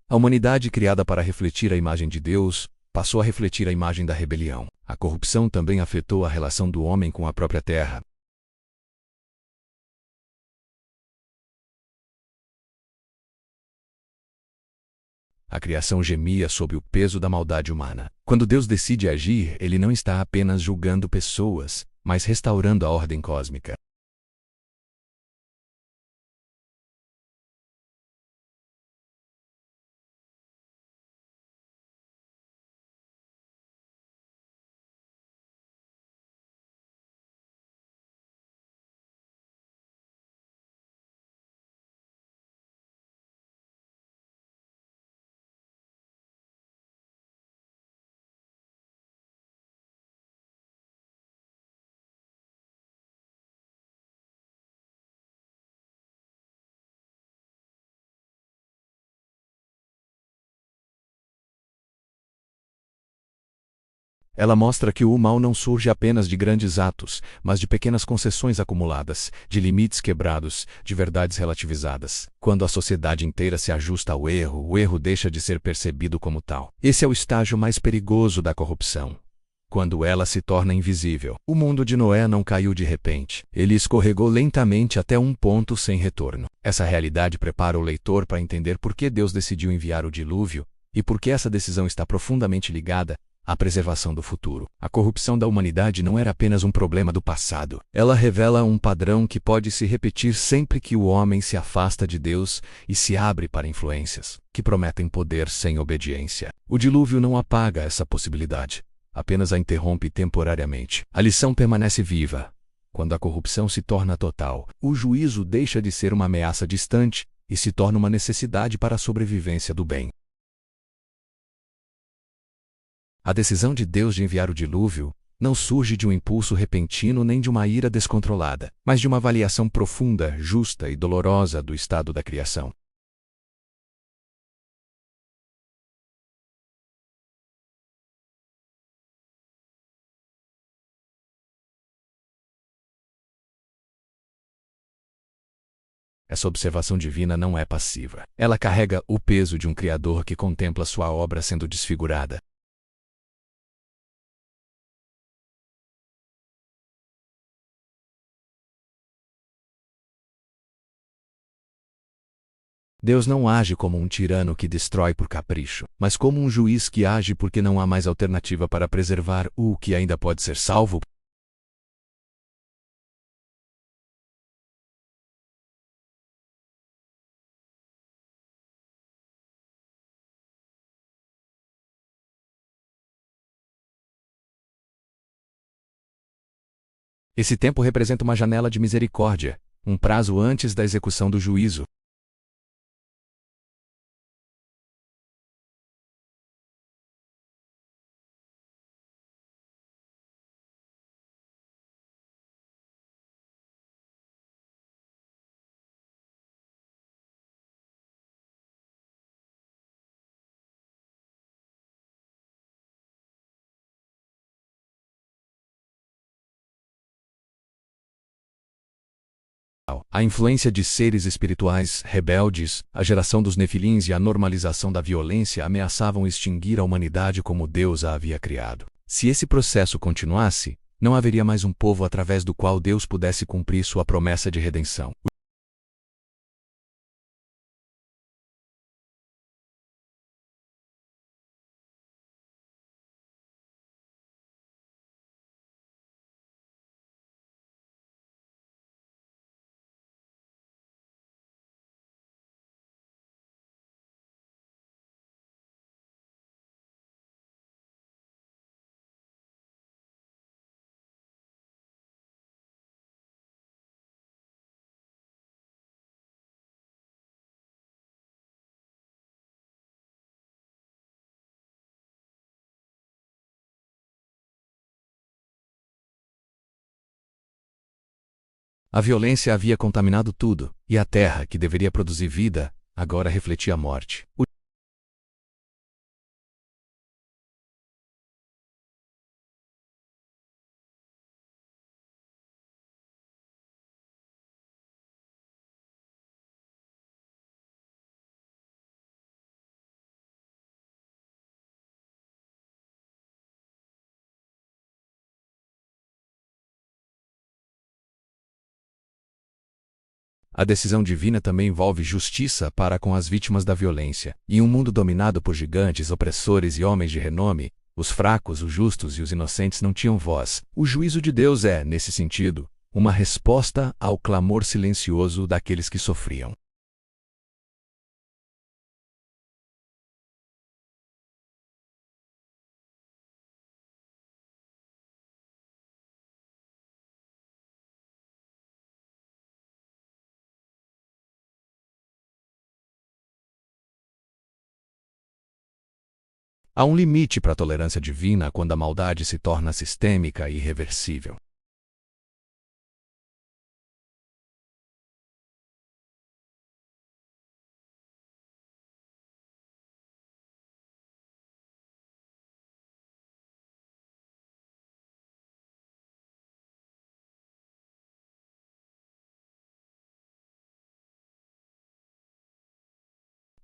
A humanidade, criada para refletir a imagem de Deus, passou a refletir a imagem da rebelião. A corrupção também afetou a relação do homem com a própria terra. A criação gemia sob o peso da maldade humana. Quando Deus decide agir, Ele não está apenas julgando pessoas, mas restaurando a ordem cósmica. Ela mostra que o mal não surge apenas de grandes atos, mas de pequenas concessões acumuladas, de limites quebrados, de verdades relativizadas. Quando a sociedade inteira se ajusta ao erro, o erro deixa de ser percebido como tal. Esse é o estágio mais perigoso da corrupção. Quando ela se torna invisível. O mundo de Noé não caiu de repente. Ele escorregou lentamente até um ponto sem retorno. Essa realidade prepara o leitor para entender por que Deus decidiu enviar o dilúvio e por que essa decisão está profundamente ligada a preservação do futuro. A corrupção da humanidade não era apenas um problema do passado. Ela revela um padrão que pode se repetir sempre que o homem se afasta de Deus e se abre para influências que prometem poder sem obediência. O dilúvio não apaga essa possibilidade, apenas a interrompe temporariamente. A lição permanece viva. Quando a corrupção se torna total, o juízo deixa de ser uma ameaça distante e se torna uma necessidade para a sobrevivência do bem. A decisão de Deus de enviar o dilúvio não surge de um impulso repentino nem de uma ira descontrolada, mas de uma avaliação profunda, justa e dolorosa do estado da criação. Essa observação divina não é passiva. Ela carrega o peso de um Criador que contempla sua obra sendo desfigurada. Deus não age como um tirano que destrói por capricho, mas como um juiz que age porque não há mais alternativa para preservar o que ainda pode ser salvo. Esse tempo representa uma janela de misericórdia, um prazo antes da execução do juízo. A influência de seres espirituais rebeldes, a geração dos nefilins e a normalização da violência ameaçavam extinguir a humanidade como Deus a havia criado. Se esse processo continuasse, não haveria mais um povo através do qual Deus pudesse cumprir sua promessa de redenção. A violência havia contaminado tudo, e a terra, que deveria produzir vida, agora refletia a morte. A decisão divina também envolve justiça para com as vítimas da violência. Em um mundo dominado por gigantes, opressores e homens de renome, os fracos, os justos e os inocentes não tinham voz. O juízo de Deus é, nesse sentido, uma resposta ao clamor silencioso daqueles que sofriam. Há um limite para a tolerância divina quando a maldade se torna sistêmica e irreversível.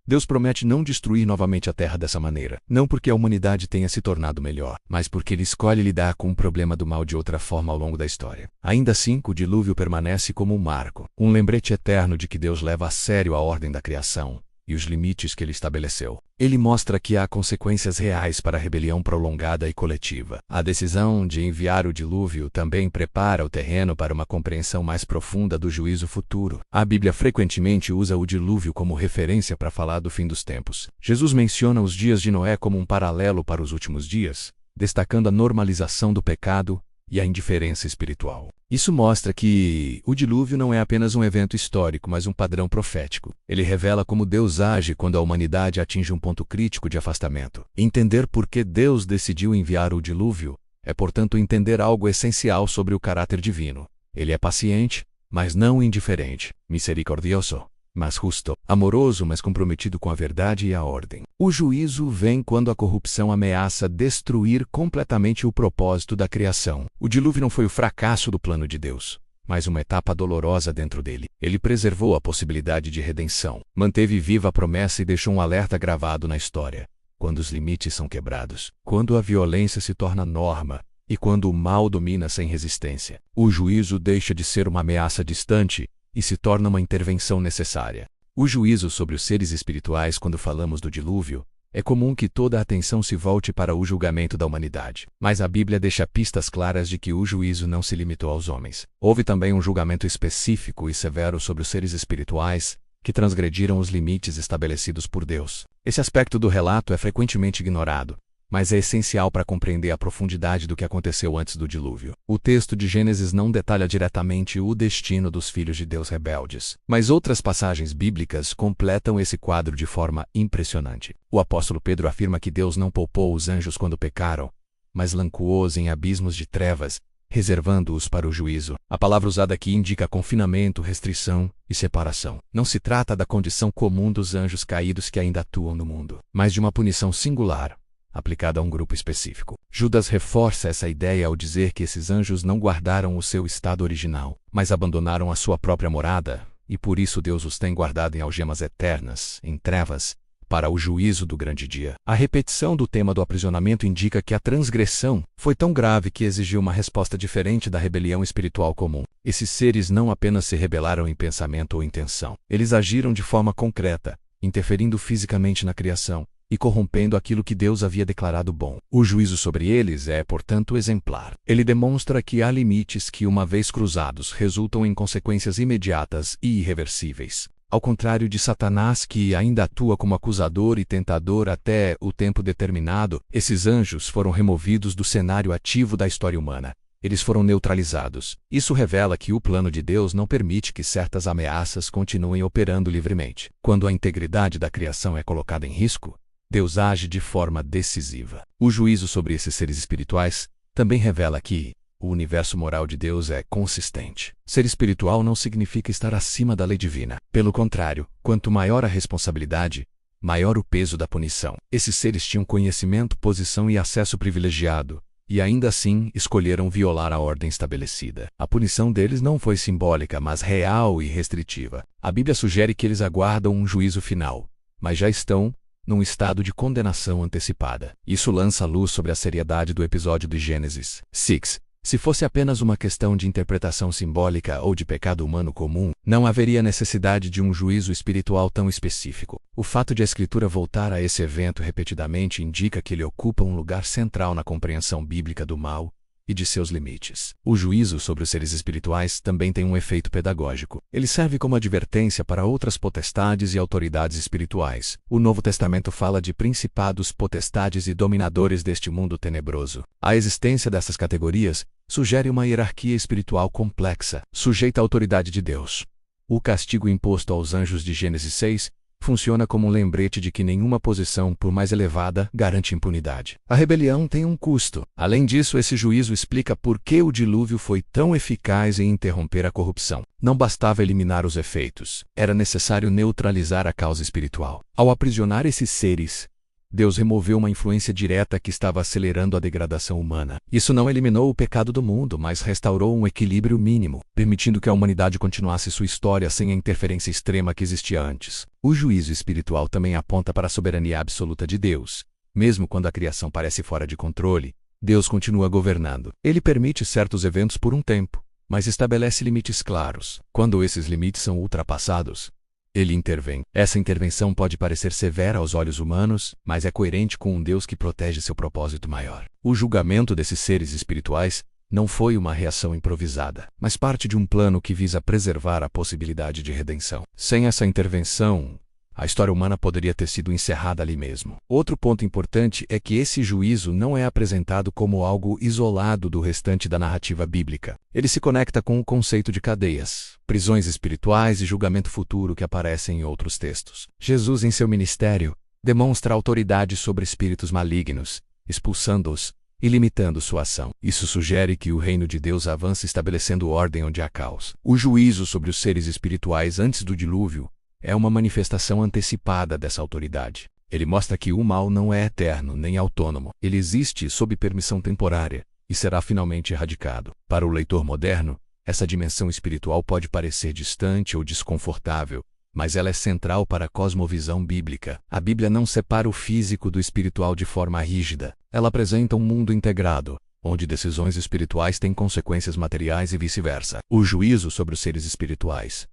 Deus promete não destruir novamente a terra dessa maneira, não porque a humanidade tenha se tornado melhor, mas porque Ele escolhe lidar com o problema do mal de outra forma ao longo da história. Ainda assim, o dilúvio permanece como um marco, um lembrete eterno de que Deus leva a sério a ordem da criação, e os limites que ele estabeleceu. Ele mostra que há consequências reais para a rebelião prolongada e coletiva. A decisão de enviar o dilúvio também prepara o terreno para uma compreensão mais profunda do juízo futuro. A Bíblia frequentemente usa o dilúvio como referência para falar do fim dos tempos. Jesus menciona os dias de Noé como um paralelo para os últimos dias, destacando a normalização do pecado e a indiferença espiritual. Isso mostra que o dilúvio não é apenas um evento histórico, mas um padrão profético. Ele revela como Deus age quando a humanidade atinge um ponto crítico de afastamento. Entender por que Deus decidiu enviar o dilúvio é, portanto, entender algo essencial sobre o caráter divino. Ele é paciente, mas não indiferente, misericordioso, mas justo, amoroso, mas comprometido com a verdade e a ordem. O juízo vem quando a corrupção ameaça destruir completamente o propósito da criação. O dilúvio não foi o fracasso do plano de Deus, mas uma etapa dolorosa dentro dele. Ele preservou a possibilidade de redenção, manteve viva a promessa e deixou um alerta gravado na história. Quando os limites são quebrados, quando a violência se torna norma, e quando o mal domina sem resistência, o juízo deixa de ser uma ameaça distante e se torna uma intervenção necessária. O juízo sobre os seres espirituais. Quando falamos do dilúvio, é comum que toda a atenção se volte para o julgamento da humanidade. Mas a Bíblia deixa pistas claras de que o juízo não se limitou aos homens. Houve também um julgamento específico e severo sobre os seres espirituais que transgrediram os limites estabelecidos por Deus. Esse aspecto do relato é frequentemente ignorado, mas é essencial para compreender a profundidade do que aconteceu antes do dilúvio. O texto de Gênesis não detalha diretamente o destino dos filhos de Deus rebeldes, mas outras passagens bíblicas completam esse quadro de forma impressionante. O apóstolo Pedro afirma que Deus não poupou os anjos quando pecaram, mas lançou-os em abismos de trevas, reservando-os para o juízo. A palavra usada aqui indica confinamento, restrição e separação. Não se trata da condição comum dos anjos caídos que ainda atuam no mundo, mas de uma punição singular, aplicada a um grupo específico. Judas reforça essa ideia ao dizer que esses anjos não guardaram o seu estado original, mas abandonaram a sua própria morada, e por isso Deus os tem guardado em algemas eternas, em trevas, para o juízo do grande dia. A repetição do tema do aprisionamento indica que a transgressão foi tão grave que exigiu uma resposta diferente da rebelião espiritual comum. Esses seres não apenas se rebelaram em pensamento ou intenção, eles agiram de forma concreta, interferindo fisicamente na criação e corrompendo aquilo que Deus havia declarado bom. O juízo sobre eles é, portanto, exemplar. Ele demonstra que há limites que, uma vez cruzados, resultam em consequências imediatas e irreversíveis. Ao contrário de Satanás, que ainda atua como acusador e tentador até o tempo determinado, esses anjos foram removidos do cenário ativo da história humana. Eles foram neutralizados. Isso revela que o plano de Deus não permite que certas ameaças continuem operando livremente. Quando a integridade da criação é colocada em risco, Deus age de forma decisiva. O juízo sobre esses seres espirituais também revela que o universo moral de Deus é consistente. Ser espiritual não significa estar acima da lei divina. Pelo contrário, quanto maior a responsabilidade, maior o peso da punição. Esses seres tinham conhecimento, posição e acesso privilegiado, e ainda assim escolheram violar a ordem estabelecida. A punição deles não foi simbólica, mas real e restritiva. A Bíblia sugere que eles aguardam um juízo final, mas já estão num estado de condenação antecipada. Isso lança luz sobre a seriedade do episódio de Gênesis 6. Se fosse apenas uma questão de interpretação simbólica ou de pecado humano comum, não haveria necessidade de um juízo espiritual tão específico. O fato de a Escritura voltar a esse evento repetidamente indica que ele ocupa um lugar central na compreensão bíblica do mal e de seus limites. O juízo sobre os seres espirituais também tem um efeito pedagógico. Ele serve como advertência para outras potestades e autoridades espirituais. O Novo Testamento fala de principados, potestades e dominadores deste mundo tenebroso. A existência dessas categorias sugere uma hierarquia espiritual complexa, sujeita à autoridade de Deus. O castigo imposto aos anjos de Gênesis 6 funciona como um lembrete de que nenhuma posição, por mais elevada, garante impunidade. A rebelião tem um custo. Além disso, esse juízo explica por que o dilúvio foi tão eficaz em interromper a corrupção. Não bastava eliminar os efeitos, era necessário neutralizar a causa espiritual. Ao aprisionar esses seres, Deus removeu uma influência direta que estava acelerando a degradação humana. Isso não eliminou o pecado do mundo, mas restaurou um equilíbrio mínimo, permitindo que a humanidade continuasse sua história sem a interferência extrema que existia antes. O juízo espiritual também aponta para a soberania absoluta de Deus. Mesmo quando a criação parece fora de controle, Deus continua governando. Ele permite certos eventos por um tempo, mas estabelece limites claros. Quando esses limites são ultrapassados, ele intervém. Essa intervenção pode parecer severa aos olhos humanos, mas é coerente com um Deus que protege seu propósito maior. O julgamento desses seres espirituais não foi uma reação improvisada, mas parte de um plano que visa preservar a possibilidade de redenção. Sem essa intervenção, a história humana poderia ter sido encerrada ali mesmo. Outro ponto importante é que esse juízo não é apresentado como algo isolado do restante da narrativa bíblica. Ele se conecta com o conceito de cadeias, prisões espirituais e julgamento futuro que aparecem em outros textos. Jesus, em seu ministério, demonstra autoridade sobre espíritos malignos, expulsando-os e limitando sua ação. Isso sugere que o reino de Deus avança estabelecendo ordem onde há caos. O juízo sobre os seres espirituais antes do dilúvio é uma manifestação antecipada dessa autoridade. Ele mostra que o mal não é eterno nem autônomo. Ele existe sob permissão temporária e será finalmente erradicado. Para o leitor moderno, essa dimensão espiritual pode parecer distante ou desconfortável, mas ela é central para a cosmovisão bíblica. A Bíblia não separa o físico do espiritual de forma rígida. Ela apresenta um mundo integrado, onde decisões espirituais têm consequências materiais e vice-versa. O juízo sobre os seres espirituais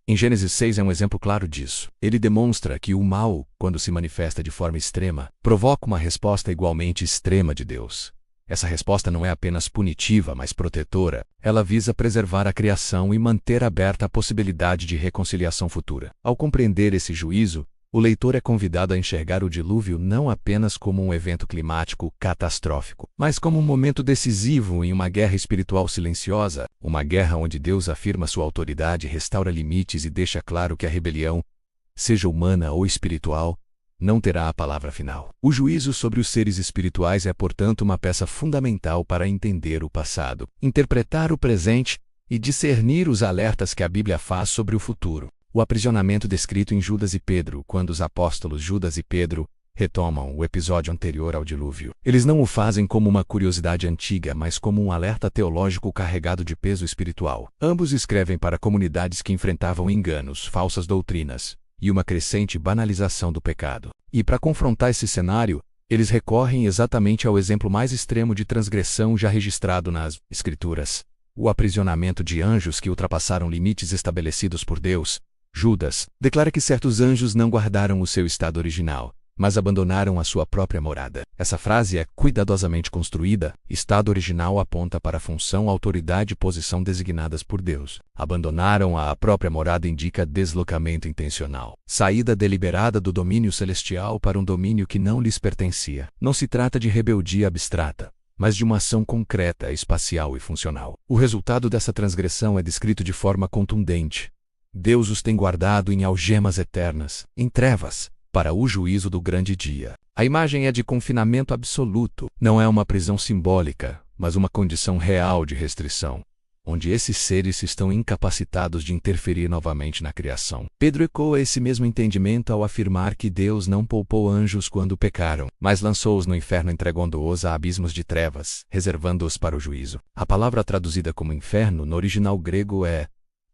em Gênesis 6 é um exemplo claro disso. Ele demonstra que o mal, quando se manifesta de forma extrema, provoca uma resposta igualmente extrema de Deus. Essa resposta não é apenas punitiva, mas protetora. Ela visa preservar a criação e manter aberta a possibilidade de reconciliação futura. Ao compreender esse juízo, o leitor é convidado a enxergar o dilúvio não apenas como um evento climático catastrófico, mas como um momento decisivo em uma guerra espiritual silenciosa, uma guerra onde Deus afirma sua autoridade, restaura limites e deixa claro que a rebelião, seja humana ou espiritual, não terá a palavra final. O juízo sobre os seres espirituais é, portanto, uma peça fundamental para entender o passado, interpretar o presente e discernir os alertas que a Bíblia faz sobre o futuro. O aprisionamento descrito em Judas e Pedro, quando os apóstolos Judas e Pedro retomam o episódio anterior ao dilúvio. Eles não o fazem como uma curiosidade antiga, mas como um alerta teológico carregado de peso espiritual. Ambos escrevem para comunidades que enfrentavam enganos, falsas doutrinas e uma crescente banalização do pecado. E para confrontar esse cenário, eles recorrem exatamente ao exemplo mais extremo de transgressão já registrado nas Escrituras: o aprisionamento de anjos que ultrapassaram limites estabelecidos por Deus. Judas declara que certos anjos não guardaram o seu estado original, mas abandonaram a sua própria morada. Essa frase é cuidadosamente construída. Estado original aponta para a função, autoridade e posição designadas por Deus. Abandonaram a própria morada indica deslocamento intencional, saída deliberada do domínio celestial para um domínio que não lhes pertencia. Não se trata de rebeldia abstrata, mas de uma ação concreta, espacial e funcional. O resultado dessa transgressão é descrito de forma contundente. Deus os tem guardado em algemas eternas, em trevas, para o juízo do grande dia. A imagem é de confinamento absoluto. Não é uma prisão simbólica, mas uma condição real de restrição, onde esses seres estão incapacitados de interferir novamente na criação. Pedro ecoa esse mesmo entendimento ao afirmar que Deus não poupou anjos quando pecaram, mas lançou-os no inferno, entregando-os a abismos de trevas, reservando-os para o juízo. A palavra traduzida como inferno no original grego é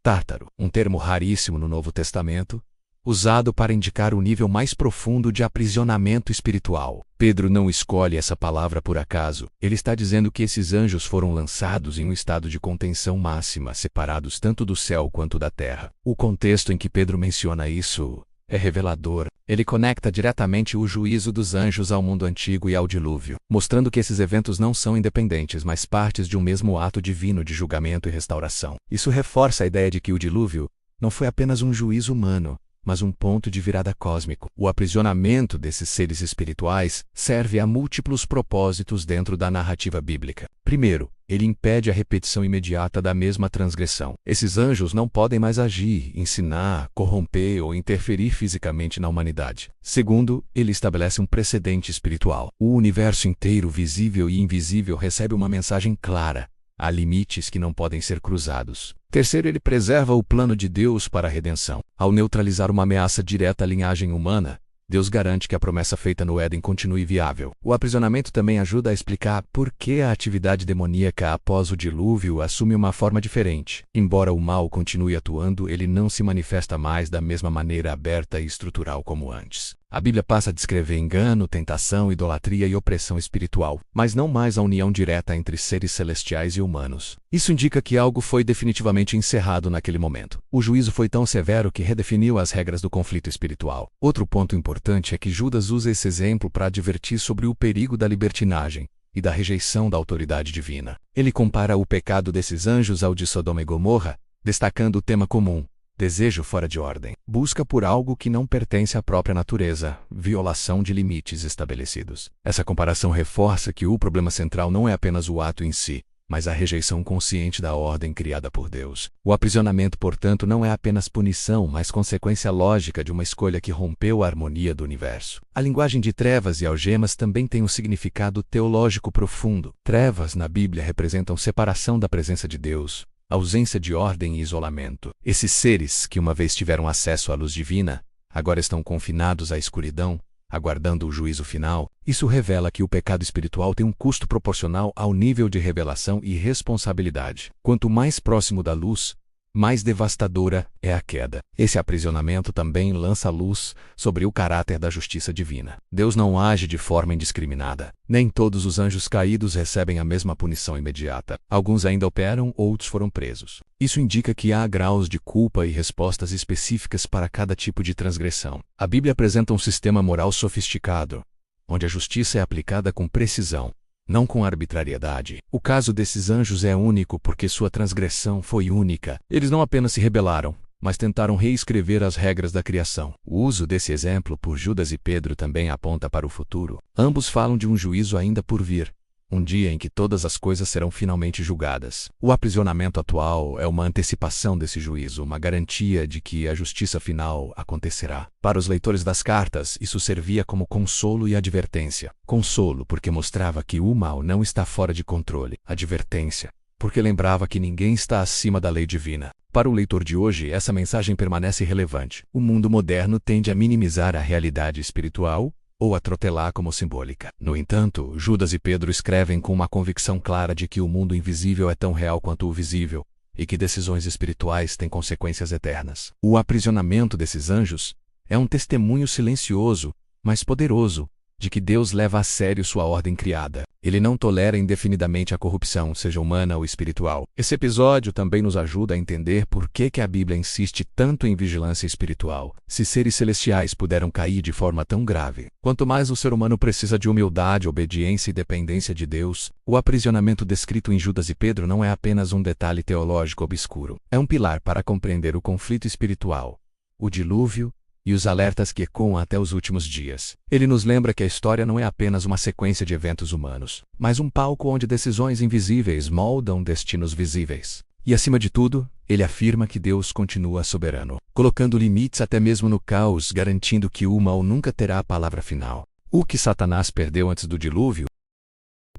Tártaro, um termo raríssimo no Novo Testamento, usado para indicar o nível mais profundo de aprisionamento espiritual. Pedro não escolhe essa palavra por acaso. Ele está dizendo que esses anjos foram lançados em um estado de contenção máxima, separados tanto do céu quanto da terra. O contexto em que Pedro menciona isso é revelador. Ele conecta diretamente o juízo dos anjos ao mundo antigo e ao dilúvio, mostrando que esses eventos não são independentes, mas partes de um mesmo ato divino de julgamento e restauração. Isso reforça a ideia de que o dilúvio não foi apenas um juízo humano, mas um ponto de virada cósmico. O aprisionamento desses seres espirituais serve a múltiplos propósitos dentro da narrativa bíblica. Primeiro, ele impede a repetição imediata da mesma transgressão. Esses anjos não podem mais agir, ensinar, corromper ou interferir fisicamente na humanidade. Segundo, ele estabelece um precedente espiritual. O universo inteiro, visível e invisível, recebe uma mensagem clara: há limites que não podem ser cruzados. Terceiro, ele preserva o plano de Deus para a redenção. Ao neutralizar uma ameaça direta à linhagem humana, Deus garante que a promessa feita no Éden continue viável. O aprisionamento também ajuda a explicar por que a atividade demoníaca após o dilúvio assume uma forma diferente. Embora o mal continue atuando, ele não se manifesta mais da mesma maneira aberta e estrutural como antes. A Bíblia passa a descrever engano, tentação, idolatria e opressão espiritual, mas não mais a união direta entre seres celestiais e humanos. Isso indica que algo foi definitivamente encerrado naquele momento. O juízo foi tão severo que redefiniu as regras do conflito espiritual. Outro ponto importante é que Judas usa esse exemplo para advertir sobre o perigo da libertinagem e da rejeição da autoridade divina. Ele compara o pecado desses anjos ao de Sodoma e Gomorra, destacando o tema comum: desejo fora de ordem, busca por algo que não pertence à própria natureza, violação de limites estabelecidos. Essa comparação reforça que o problema central não é apenas o ato em si, mas a rejeição consciente da ordem criada por Deus. O aprisionamento, portanto, não é apenas punição, mas consequência lógica de uma escolha que rompeu a harmonia do universo. A linguagem de trevas e algemas também tem um significado teológico profundo. Trevas, na Bíblia, representam separação da presença de Deus, ausência de ordem e isolamento. Esses seres, que uma vez tiveram acesso à luz divina, agora estão confinados à escuridão, aguardando o juízo final. Isso revela que o pecado espiritual tem um custo proporcional ao nível de revelação e responsabilidade. Quanto mais próximo da luz, mais devastadora é a queda. Esse aprisionamento também lança luz sobre o caráter da justiça divina. Deus não age de forma indiscriminada. Nem todos os anjos caídos recebem a mesma punição imediata. Alguns ainda operam, outros foram presos. Isso indica que há graus de culpa e respostas específicas para cada tipo de transgressão. A Bíblia apresenta um sistema moral sofisticado, onde a justiça é aplicada com precisão, não com arbitrariedade. O caso desses anjos é único porque sua transgressão foi única. Eles não apenas se rebelaram, mas tentaram reescrever as regras da criação. O uso desse exemplo por Judas e Pedro também aponta para o futuro. Ambos falam de um juízo ainda por vir, um dia em que todas as coisas serão finalmente julgadas. O aprisionamento atual é uma antecipação desse juízo, uma garantia de que a justiça final acontecerá. Para os leitores das cartas, isso servia como consolo e advertência. Consolo, porque mostrava que o mal não está fora de controle. Advertência, porque lembrava que ninguém está acima da lei divina. Para o leitor de hoje, essa mensagem permanece relevante. O mundo moderno tende a minimizar a realidade espiritual ou atropelar como simbólica. No entanto, Judas e Pedro escrevem com uma convicção clara de que o mundo invisível é tão real quanto o visível, e que decisões espirituais têm consequências eternas. O aprisionamento desses anjos é um testemunho silencioso, mas poderoso, de que Deus leva a sério sua ordem criada. Ele não tolera indefinidamente a corrupção, seja humana ou espiritual. Esse episódio também nos ajuda a entender por que a Bíblia insiste tanto em vigilância espiritual. Se seres celestiais puderam cair de forma tão grave, quanto mais o ser humano precisa de humildade, obediência e dependência de Deus. O aprisionamento descrito em Judas e Pedro não é apenas um detalhe teológico obscuro. É um pilar para compreender o conflito espiritual, o dilúvio e os alertas que ecoam até os últimos dias. Ele nos lembra que a história não é apenas uma sequência de eventos humanos, mas um palco onde decisões invisíveis moldam destinos visíveis. E acima de tudo, ele afirma que Deus continua soberano, colocando limites até mesmo no caos, garantindo que o mal nunca terá a palavra final. O que Satanás perdeu antes do dilúvio?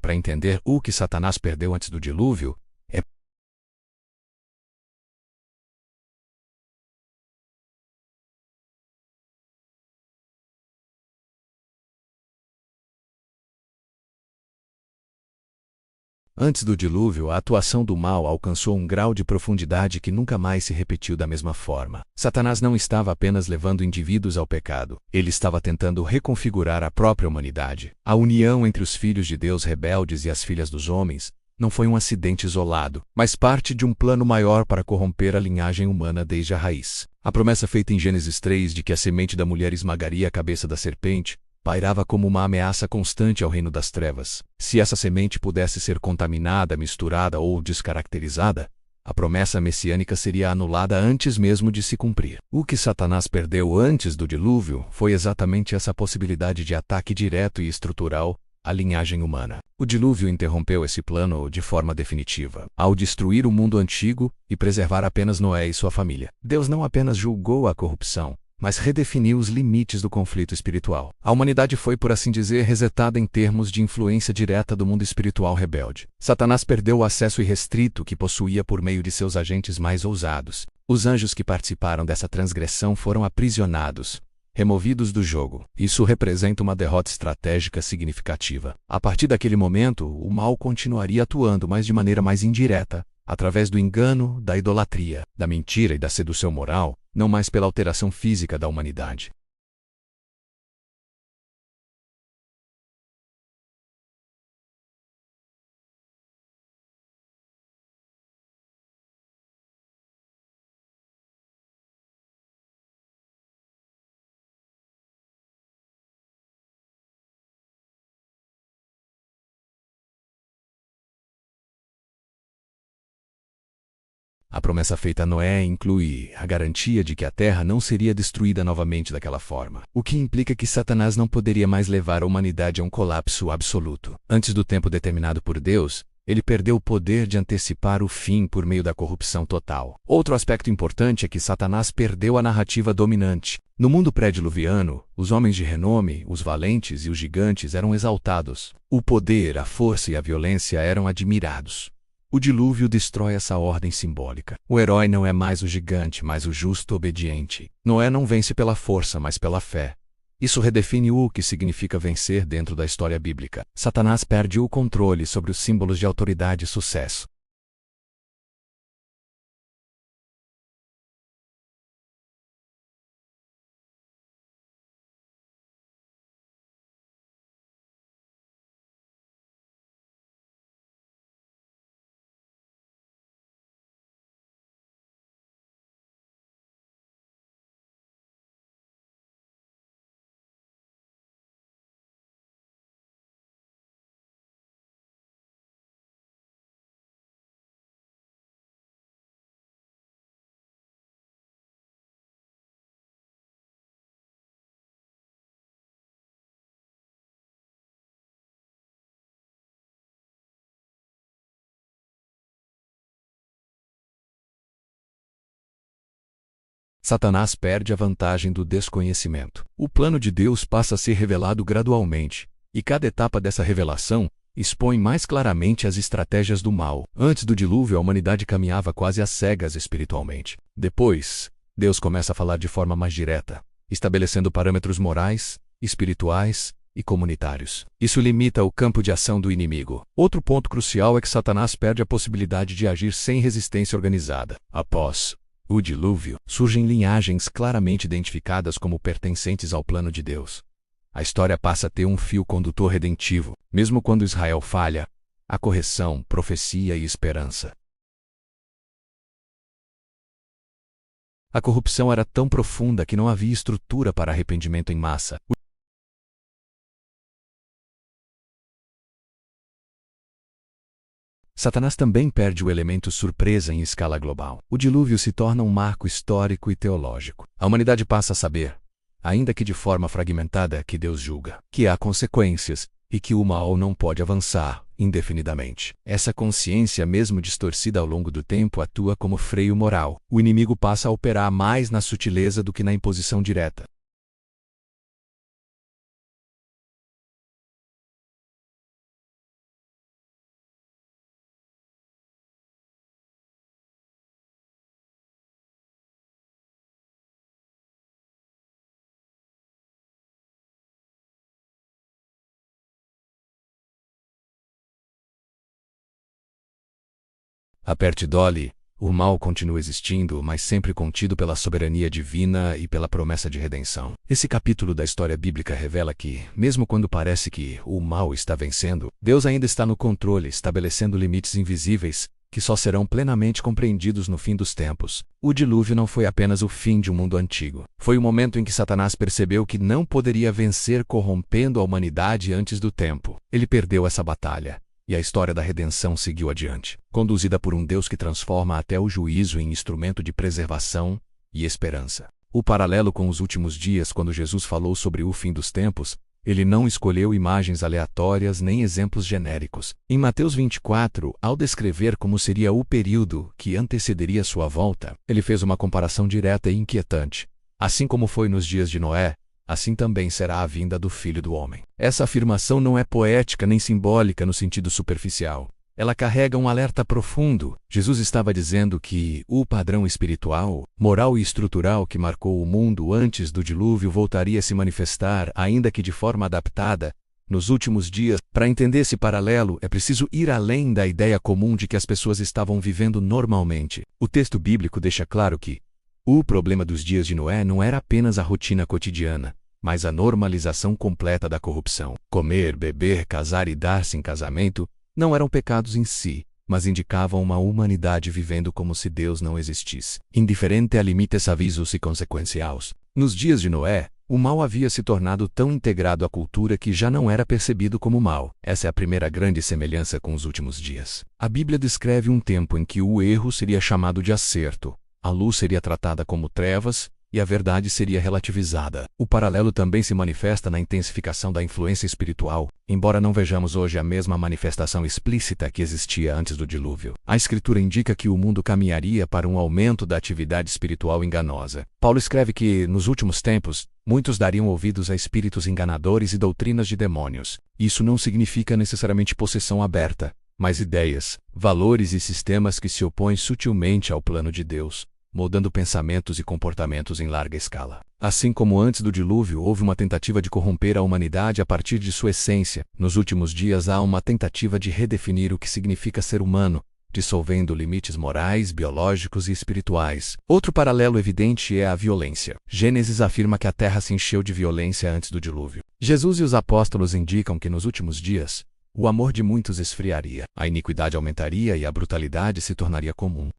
Para entender o que Satanás perdeu antes do dilúvio, antes do dilúvio, a atuação do mal alcançou um grau de profundidade que nunca mais se repetiu da mesma forma. Satanás não estava apenas levando indivíduos ao pecado, ele estava tentando reconfigurar a própria humanidade. A união entre os filhos de Deus rebeldes e as filhas dos homens não foi um acidente isolado, mas parte de um plano maior para corromper a linhagem humana desde a raiz. A promessa feita em Gênesis 3 de que a semente da mulher esmagaria a cabeça da serpente pairava como uma ameaça constante ao reino das trevas. Se essa semente pudesse ser contaminada, misturada ou descaracterizada, a promessa messiânica seria anulada antes mesmo de se cumprir. O que Satanás perdeu antes do dilúvio foi exatamente essa possibilidade de ataque direto e estrutural à linhagem humana. O dilúvio interrompeu esse plano de forma definitiva, ao destruir o mundo antigo e preservar apenas Noé e sua família. Deus não apenas julgou a corrupção, mas redefiniu os limites do conflito espiritual. A humanidade foi, por assim dizer, resetada em termos de influência direta do mundo espiritual rebelde. Satanás perdeu o acesso irrestrito que possuía por meio de seus agentes mais ousados. Os anjos que participaram dessa transgressão foram aprisionados, removidos do jogo. Isso representa uma derrota estratégica significativa. A partir daquele momento, o mal continuaria atuando, mas de maneira mais indireta, através do engano, da idolatria, da mentira e da sedução moral, não mais pela alteração física da humanidade. promessa feita a Noé inclui a garantia de que a terra não seria destruída novamente daquela forma, o que implica que Satanás não poderia mais levar a humanidade a um colapso absoluto. Antes do tempo determinado por Deus, ele perdeu o poder de antecipar o fim por meio da corrupção total. Outro aspecto importante é que Satanás perdeu a narrativa dominante. No mundo pré-diluviano, os homens de renome, os valentes e os gigantes eram exaltados. O poder, a força e a violência eram admirados. O dilúvio destrói essa ordem simbólica. O herói não é mais o gigante, mas o justo obediente. Noé não vence pela força, mas pela fé. Isso redefine o que significa vencer dentro da história bíblica. Satanás perde o controle sobre os símbolos de autoridade e sucesso. Satanás perde a vantagem do desconhecimento. O plano de Deus passa a ser revelado gradualmente, e cada etapa dessa revelação expõe mais claramente as estratégias do mal. Antes do dilúvio, a humanidade caminhava quase às cegas espiritualmente. Depois, Deus começa a falar de forma mais direta, estabelecendo parâmetros morais, espirituais e comunitários. Isso limita o campo de ação do inimigo. Outro ponto crucial é que Satanás perde a possibilidade de agir sem resistência organizada. Após o dilúvio, surgem linhagens claramente identificadas como pertencentes ao plano de Deus. A história passa a ter um fio condutor redentivo. Mesmo quando Israel falha, há correção, profecia e esperança. A corrupção era tão profunda que não havia estrutura para arrependimento em massa. Satanás também perde o elemento surpresa em escala global. O dilúvio se torna um marco histórico e teológico. A humanidade passa a saber, ainda que de forma fragmentada, que Deus julga, que há consequências e que o mal não pode avançar indefinidamente. Essa consciência, mesmo distorcida ao longo do tempo, atua como freio moral. O inimigo passa a operar mais na sutileza do que na imposição direta. Aperte Dolly, o mal continua existindo, mas sempre contido pela soberania divina e pela promessa de redenção. Esse capítulo da história bíblica revela que, mesmo quando parece que o mal está vencendo, Deus ainda está no controle, estabelecendo limites invisíveis, que só serão plenamente compreendidos no fim dos tempos. O dilúvio não foi apenas o fim de um mundo antigo. Foi o momento em que Satanás percebeu que não poderia vencer corrompendo a humanidade antes do tempo. Ele perdeu essa batalha. E a história da redenção seguiu adiante, conduzida por um Deus que transforma até o juízo em instrumento de preservação e esperança. O paralelo com os últimos dias, quando Jesus falou sobre o fim dos tempos, ele não escolheu imagens aleatórias nem exemplos genéricos. Em Mateus 24, ao descrever como seria o período que antecederia sua volta, ele fez uma comparação direta e inquietante. Assim como foi nos dias de Noé, assim também será a vinda do Filho do Homem. Essa afirmação não é poética nem simbólica no sentido superficial. Ela carrega um alerta profundo. Jesus estava dizendo que o padrão espiritual, moral e estrutural que marcou o mundo antes do dilúvio voltaria a se manifestar, ainda que de forma adaptada, nos últimos dias. Para entender esse paralelo, é preciso ir além da ideia comum de que as pessoas estavam vivendo normalmente. O texto bíblico deixa claro que o problema dos dias de Noé não era apenas a rotina cotidiana, mas a normalização completa da corrupção. Comer, beber, casar e dar-se em casamento não eram pecados em si, mas indicavam uma humanidade vivendo como se Deus não existisse, indiferente a limites avisos e consequenciais. Nos dias de Noé, O mal havia se tornado tão integrado à cultura que já não era percebido como mal. Essa é a primeira grande semelhança com os últimos dias. A Bíblia descreve um tempo em que o erro seria chamado de acerto, a luz seria tratada como trevas e a verdade seria relativizada. O paralelo também se manifesta na intensificação da influência espiritual, embora não vejamos hoje a mesma manifestação explícita que existia antes do dilúvio. A Escritura indica que o mundo caminharia para um aumento da atividade espiritual enganosa. Paulo escreve que, nos últimos tempos, muitos dariam ouvidos a espíritos enganadores e doutrinas de demônios. Isso não significa necessariamente possessão aberta, mas ideias, valores e sistemas que se opõem sutilmente ao plano de Deus, moldando pensamentos e comportamentos em larga escala. Assim como antes do dilúvio houve uma tentativa de corromper a humanidade a partir de sua essência, nos últimos dias há uma tentativa de redefinir o que significa ser humano, dissolvendo limites morais, biológicos e espirituais. Outro paralelo evidente é a violência. Gênesis afirma que a terra se encheu de violência antes do dilúvio. Jesus e os apóstolos indicam que nos últimos dias, o amor de muitos esfriaria, a iniquidade aumentaria e a brutalidade se tornaria comum.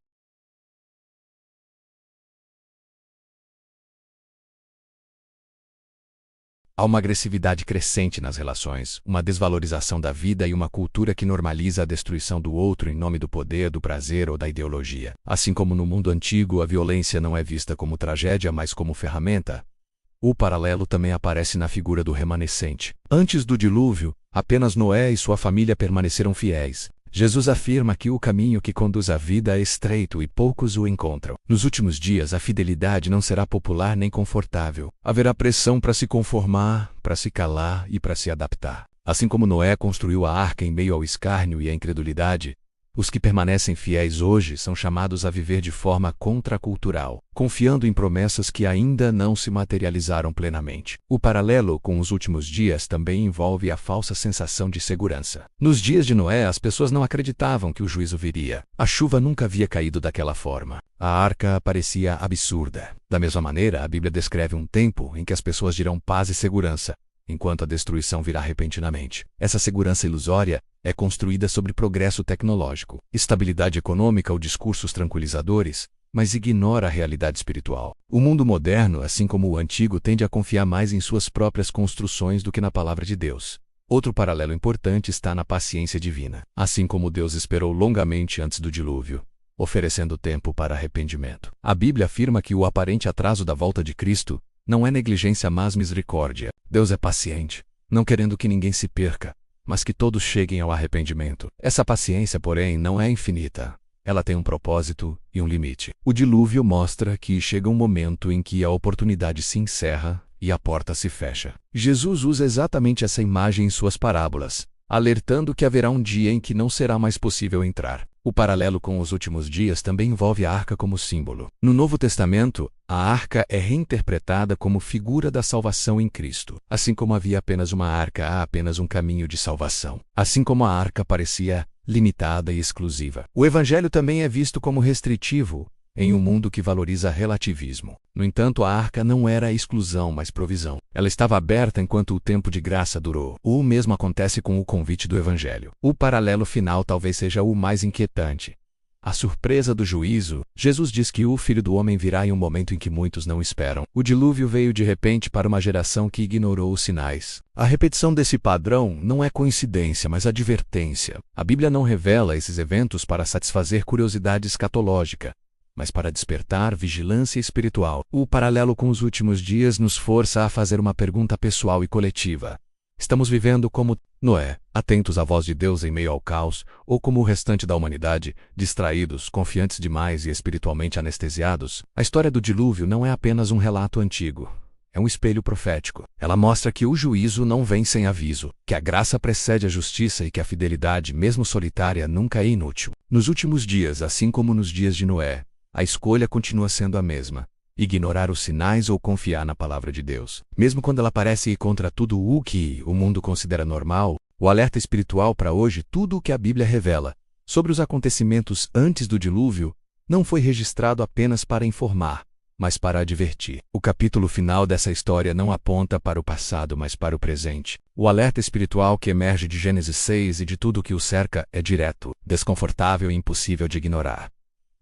Há uma agressividade crescente nas relações, uma desvalorização da vida e uma cultura que normaliza a destruição do outro em nome do poder, do prazer ou da ideologia. Assim como no mundo antigo a violência não é vista como tragédia, mas como ferramenta, o paralelo também aparece na figura do remanescente. Antes do dilúvio, apenas Noé e sua família permaneceram fiéis. Jesus afirma que o caminho que conduz à vida é estreito e poucos o encontram. Nos últimos dias, a fidelidade não será popular nem confortável. Haverá pressão para se conformar, para se calar e para se adaptar. Assim como Noé construiu a arca em meio ao escárnio e à incredulidade, os que permanecem fiéis hoje são chamados a viver de forma contracultural, confiando em promessas que ainda não se materializaram plenamente. O paralelo com os últimos dias também envolve a falsa sensação de segurança. Nos dias de Noé, as pessoas não acreditavam que o juízo viria. A chuva nunca havia caído daquela forma. A arca parecia absurda. Da mesma maneira, a Bíblia descreve um tempo em que as pessoas dirão paz e segurança, enquanto a destruição virá repentinamente. Essa segurança ilusória é construída sobre progresso tecnológico, estabilidade econômica ou discursos tranquilizadores, mas ignora a realidade espiritual. O mundo moderno, assim como o antigo, tende a confiar mais em suas próprias construções do que na palavra de Deus. Outro paralelo importante está na paciência divina. Assim como Deus esperou longamente antes do dilúvio, oferecendo tempo para arrependimento. A Bíblia afirma que o aparente atraso da volta de Cristo não é negligência, mas misericórdia. Deus é paciente, não querendo que ninguém se perca, mas que todos cheguem ao arrependimento. Essa paciência, porém, não é infinita. Ela tem um propósito e um limite. O dilúvio mostra que chega um momento em que a oportunidade se encerra e a porta se fecha. Jesus usa exatamente essa imagem em suas parábolas, alertando que haverá um dia em que não será mais possível entrar. O paralelo com os últimos dias também envolve a arca como símbolo. No Novo Testamento, a arca é reinterpretada como figura da salvação em Cristo. Assim como havia apenas uma arca, há apenas um caminho de salvação. Assim como a arca parecia limitada e exclusiva. O Evangelho também é visto como restritivo, em um mundo que valoriza relativismo. No entanto, a arca não era exclusão, mas provisão. Ela estava aberta enquanto o tempo de graça durou. O mesmo acontece com o convite do Evangelho. O paralelo final talvez seja o mais inquietante. A surpresa do juízo. Jesus diz que o Filho do Homem virá em um momento em que muitos não esperam. O dilúvio veio de repente para uma geração que ignorou os sinais. A repetição desse padrão não é coincidência, mas advertência. A Bíblia não revela esses eventos para satisfazer curiosidade escatológica, mas para despertar vigilância espiritual. O paralelo com os últimos dias nos força a fazer uma pergunta pessoal e coletiva. Estamos vivendo como Noé, atentos à voz de Deus em meio ao caos, ou como o restante da humanidade, distraídos, confiantes demais e espiritualmente anestesiados? A história do dilúvio não é apenas um relato antigo. É um espelho profético. Ela mostra que o juízo não vem sem aviso, que a graça precede a justiça e que a fidelidade, mesmo solitária, nunca é inútil. Nos últimos dias, assim como nos dias de Noé, a escolha continua sendo a mesma: ignorar os sinais ou confiar na palavra de Deus. Mesmo quando ela parece ir contra tudo o que o mundo considera normal, o alerta espiritual para hoje, tudo o que a Bíblia revela sobre os acontecimentos antes do dilúvio, não foi registrado apenas para informar, mas para advertir. O capítulo final dessa história não aponta para o passado, mas para o presente. O alerta espiritual que emerge de Gênesis 6 e de tudo o que o cerca é direto, desconfortável e impossível de ignorar.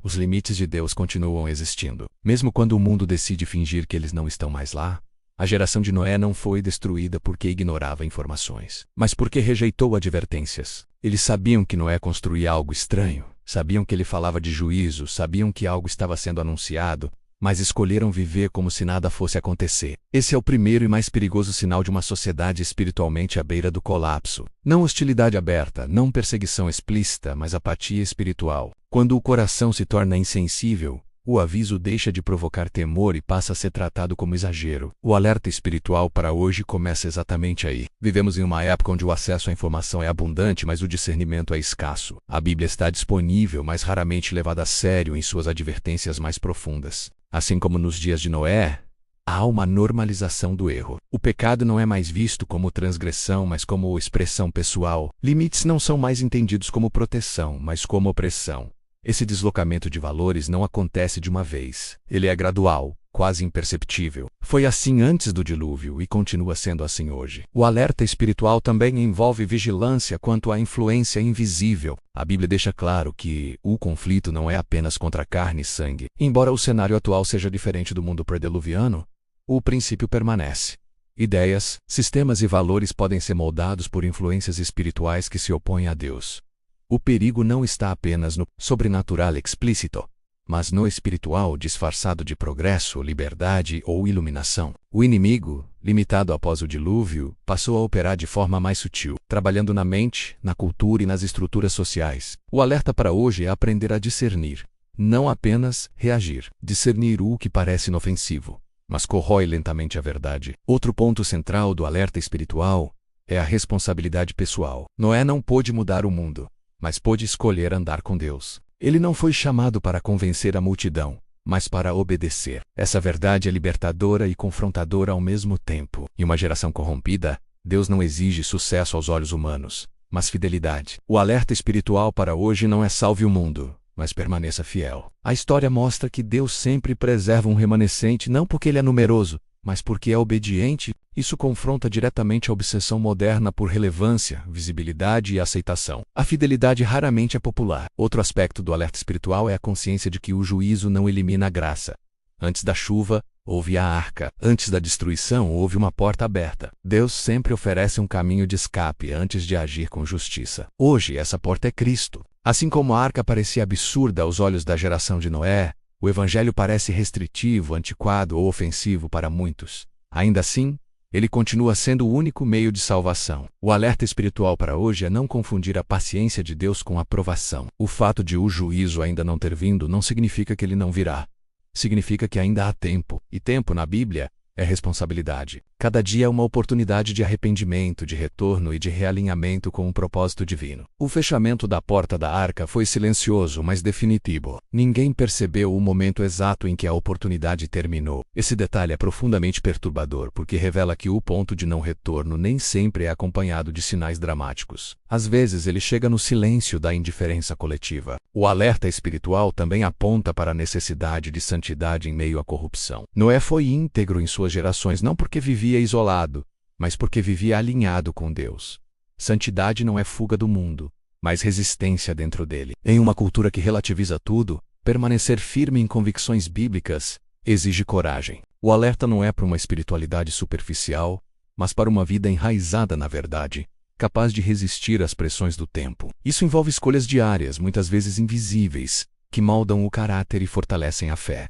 Os limites de Deus continuam existindo. Mesmo quando o mundo decide fingir que eles não estão mais lá, A geração de Noé não foi destruída porque ignorava informações, mas porque rejeitou advertências. Eles sabiam que Noé construía algo estranho, sabiam que ele falava de juízo, sabiam que algo estava sendo anunciado, mas escolheram viver como se nada fosse acontecer. Esse é o primeiro e mais perigoso sinal de uma sociedade espiritualmente à beira do colapso. Não hostilidade aberta, não perseguição explícita, mas apatia espiritual. Quando o coração se torna insensível, o aviso deixa de provocar temor e passa a ser tratado como exagero. O alerta espiritual para hoje começa exatamente aí. Vivemos em uma época onde o acesso à informação é abundante, mas o discernimento é escasso. A Bíblia está disponível, mas raramente levada a sério em suas advertências mais profundas. Assim como nos dias de Noé, há uma normalização do erro. O pecado não é mais visto como transgressão, mas como expressão pessoal. Limites não são mais entendidos como proteção, mas como opressão. Esse deslocamento de valores não acontece de uma vez. Ele é gradual, quase imperceptível. Foi assim antes do dilúvio e continua sendo assim hoje. O alerta espiritual também envolve vigilância quanto à influência invisível. A Bíblia deixa claro que o conflito não é apenas contra carne e sangue. Embora o cenário atual seja diferente do mundo pré-diluviano, o princípio permanece. Ideias, sistemas e valores podem ser moldados por influências espirituais que se opõem a Deus. O perigo não está apenas no sobrenatural explícito, mas no espiritual disfarçado de progresso, liberdade ou iluminação. O inimigo, limitado após o dilúvio, passou a operar de forma mais sutil, trabalhando na mente, na cultura e nas estruturas sociais. O alerta para hoje é aprender a discernir, não apenas reagir. Discernir o que parece inofensivo, mas corrói lentamente a verdade. Outro ponto central do alerta espiritual é a responsabilidade pessoal. Noé não pôde mudar o mundo, mas pôde escolher andar com Deus. Ele não foi chamado para convencer a multidão, mas para obedecer. Essa verdade é libertadora e confrontadora ao mesmo tempo. Em uma geração corrompida, Deus não exige sucesso aos olhos humanos, mas fidelidade. O alerta espiritual para hoje não é salve o mundo, mas permaneça fiel. A história mostra que Deus sempre preserva um remanescente não porque ele é numeroso, mas porque é obediente. Isso confronta diretamente a obsessão moderna por relevância, visibilidade e aceitação. A fidelidade raramente é popular. Outro aspecto do alerta espiritual é a consciência de que o juízo não elimina a graça. Antes da chuva, houve a arca. Antes da destruição, houve uma porta aberta. Deus sempre oferece um caminho de escape antes de agir com justiça. Hoje, essa porta é Cristo. Assim como a arca parecia absurda aos olhos da geração de Noé, o Evangelho parece restritivo, antiquado ou ofensivo para muitos. Ainda assim, ele continua sendo o único meio de salvação. O alerta espiritual para hoje é não confundir a paciência de Deus com a aprovação. O fato de o juízo ainda não ter vindo não significa que ele não virá. Significa que ainda há tempo. E tempo, na Bíblia, é responsabilidade. Cada dia é uma oportunidade de arrependimento, de retorno e de realinhamento com um propósito divino. O fechamento da porta da arca foi silencioso, mas definitivo. Ninguém percebeu o momento exato em que a oportunidade terminou. Esse detalhe é profundamente perturbador porque revela que o ponto de não retorno nem sempre é acompanhado de sinais dramáticos. Às vezes ele chega no silêncio da indiferença coletiva. O alerta espiritual também aponta para a necessidade de santidade em meio à corrupção. Noé foi íntegro em suas gerações não porque vivia isolado, mas porque vivia alinhado com Deus. Santidade não é fuga do mundo, mas resistência dentro dele. Em uma cultura que relativiza tudo, permanecer firme em convicções bíblicas exige coragem. O alerta não é para uma espiritualidade superficial, mas para uma vida enraizada na verdade, capaz de resistir às pressões do tempo. Isso envolve escolhas diárias, muitas vezes invisíveis, que moldam o caráter e fortalecem a fé.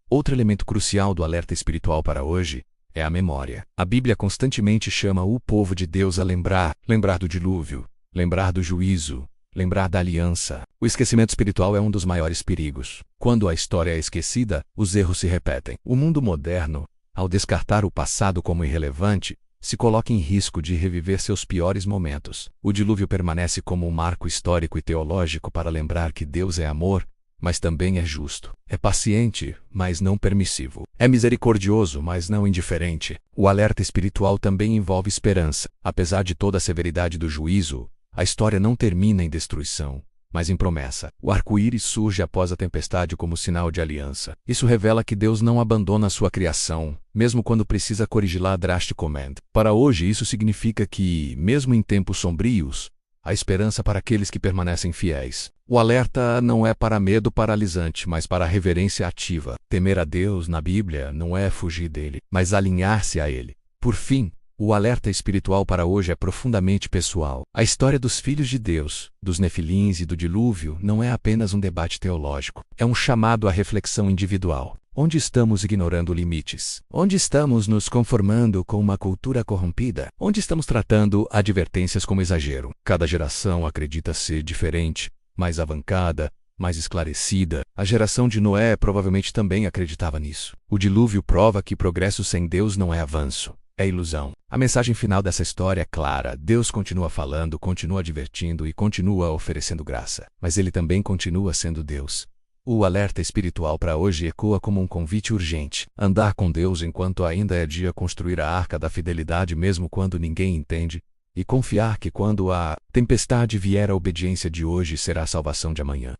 Outro elemento crucial do alerta espiritual para hoje é a memória. A Bíblia constantemente chama o povo de Deus a lembrar do dilúvio, lembrar do juízo, lembrar da aliança. O esquecimento espiritual é um dos maiores perigos. Quando a história é esquecida, os erros se repetem. O mundo moderno, ao descartar o passado como irrelevante, se coloca em risco de reviver seus piores momentos. O dilúvio permanece como um marco histórico e teológico para lembrar que Deus é amor, mas também é justo. É paciente, mas não permissivo. É misericordioso, mas não indiferente. O alerta espiritual também envolve esperança. Apesar de toda a severidade do juízo, a história não termina em destruição, mas em promessa. O arco-íris surge após a tempestade como sinal de aliança. Isso revela que Deus não abandona a sua criação, mesmo quando precisa corrigi-la drasticamente. Para hoje, isso significa que, mesmo em tempos sombrios, a esperança para aqueles que permanecem fiéis. O alerta não é para medo paralisante, mas para reverência ativa. Temer a Deus na Bíblia não é fugir dele, mas alinhar-se a ele. Por fim, o alerta espiritual para hoje é profundamente pessoal. A história dos filhos de Deus, dos nefilins e do dilúvio não é apenas um debate teológico. É um chamado à reflexão individual. Onde estamos ignorando limites? Onde estamos nos conformando com uma cultura corrompida? Onde estamos tratando advertências como exagero? Cada geração acredita ser diferente, mais avancada, mais esclarecida. A geração de Noé provavelmente também acreditava nisso. O dilúvio prova que progresso sem Deus não é avanço. É ilusão. A mensagem final dessa história é clara. Deus continua falando, continua advertindo e continua oferecendo graça. Mas Ele também continua sendo Deus. O alerta espiritual para hoje ecoa como um convite urgente. Andar com Deus enquanto ainda é dia, construir a arca da fidelidade mesmo quando ninguém entende, e confiar que quando a tempestade vier, a obediência de hoje será a salvação de amanhã.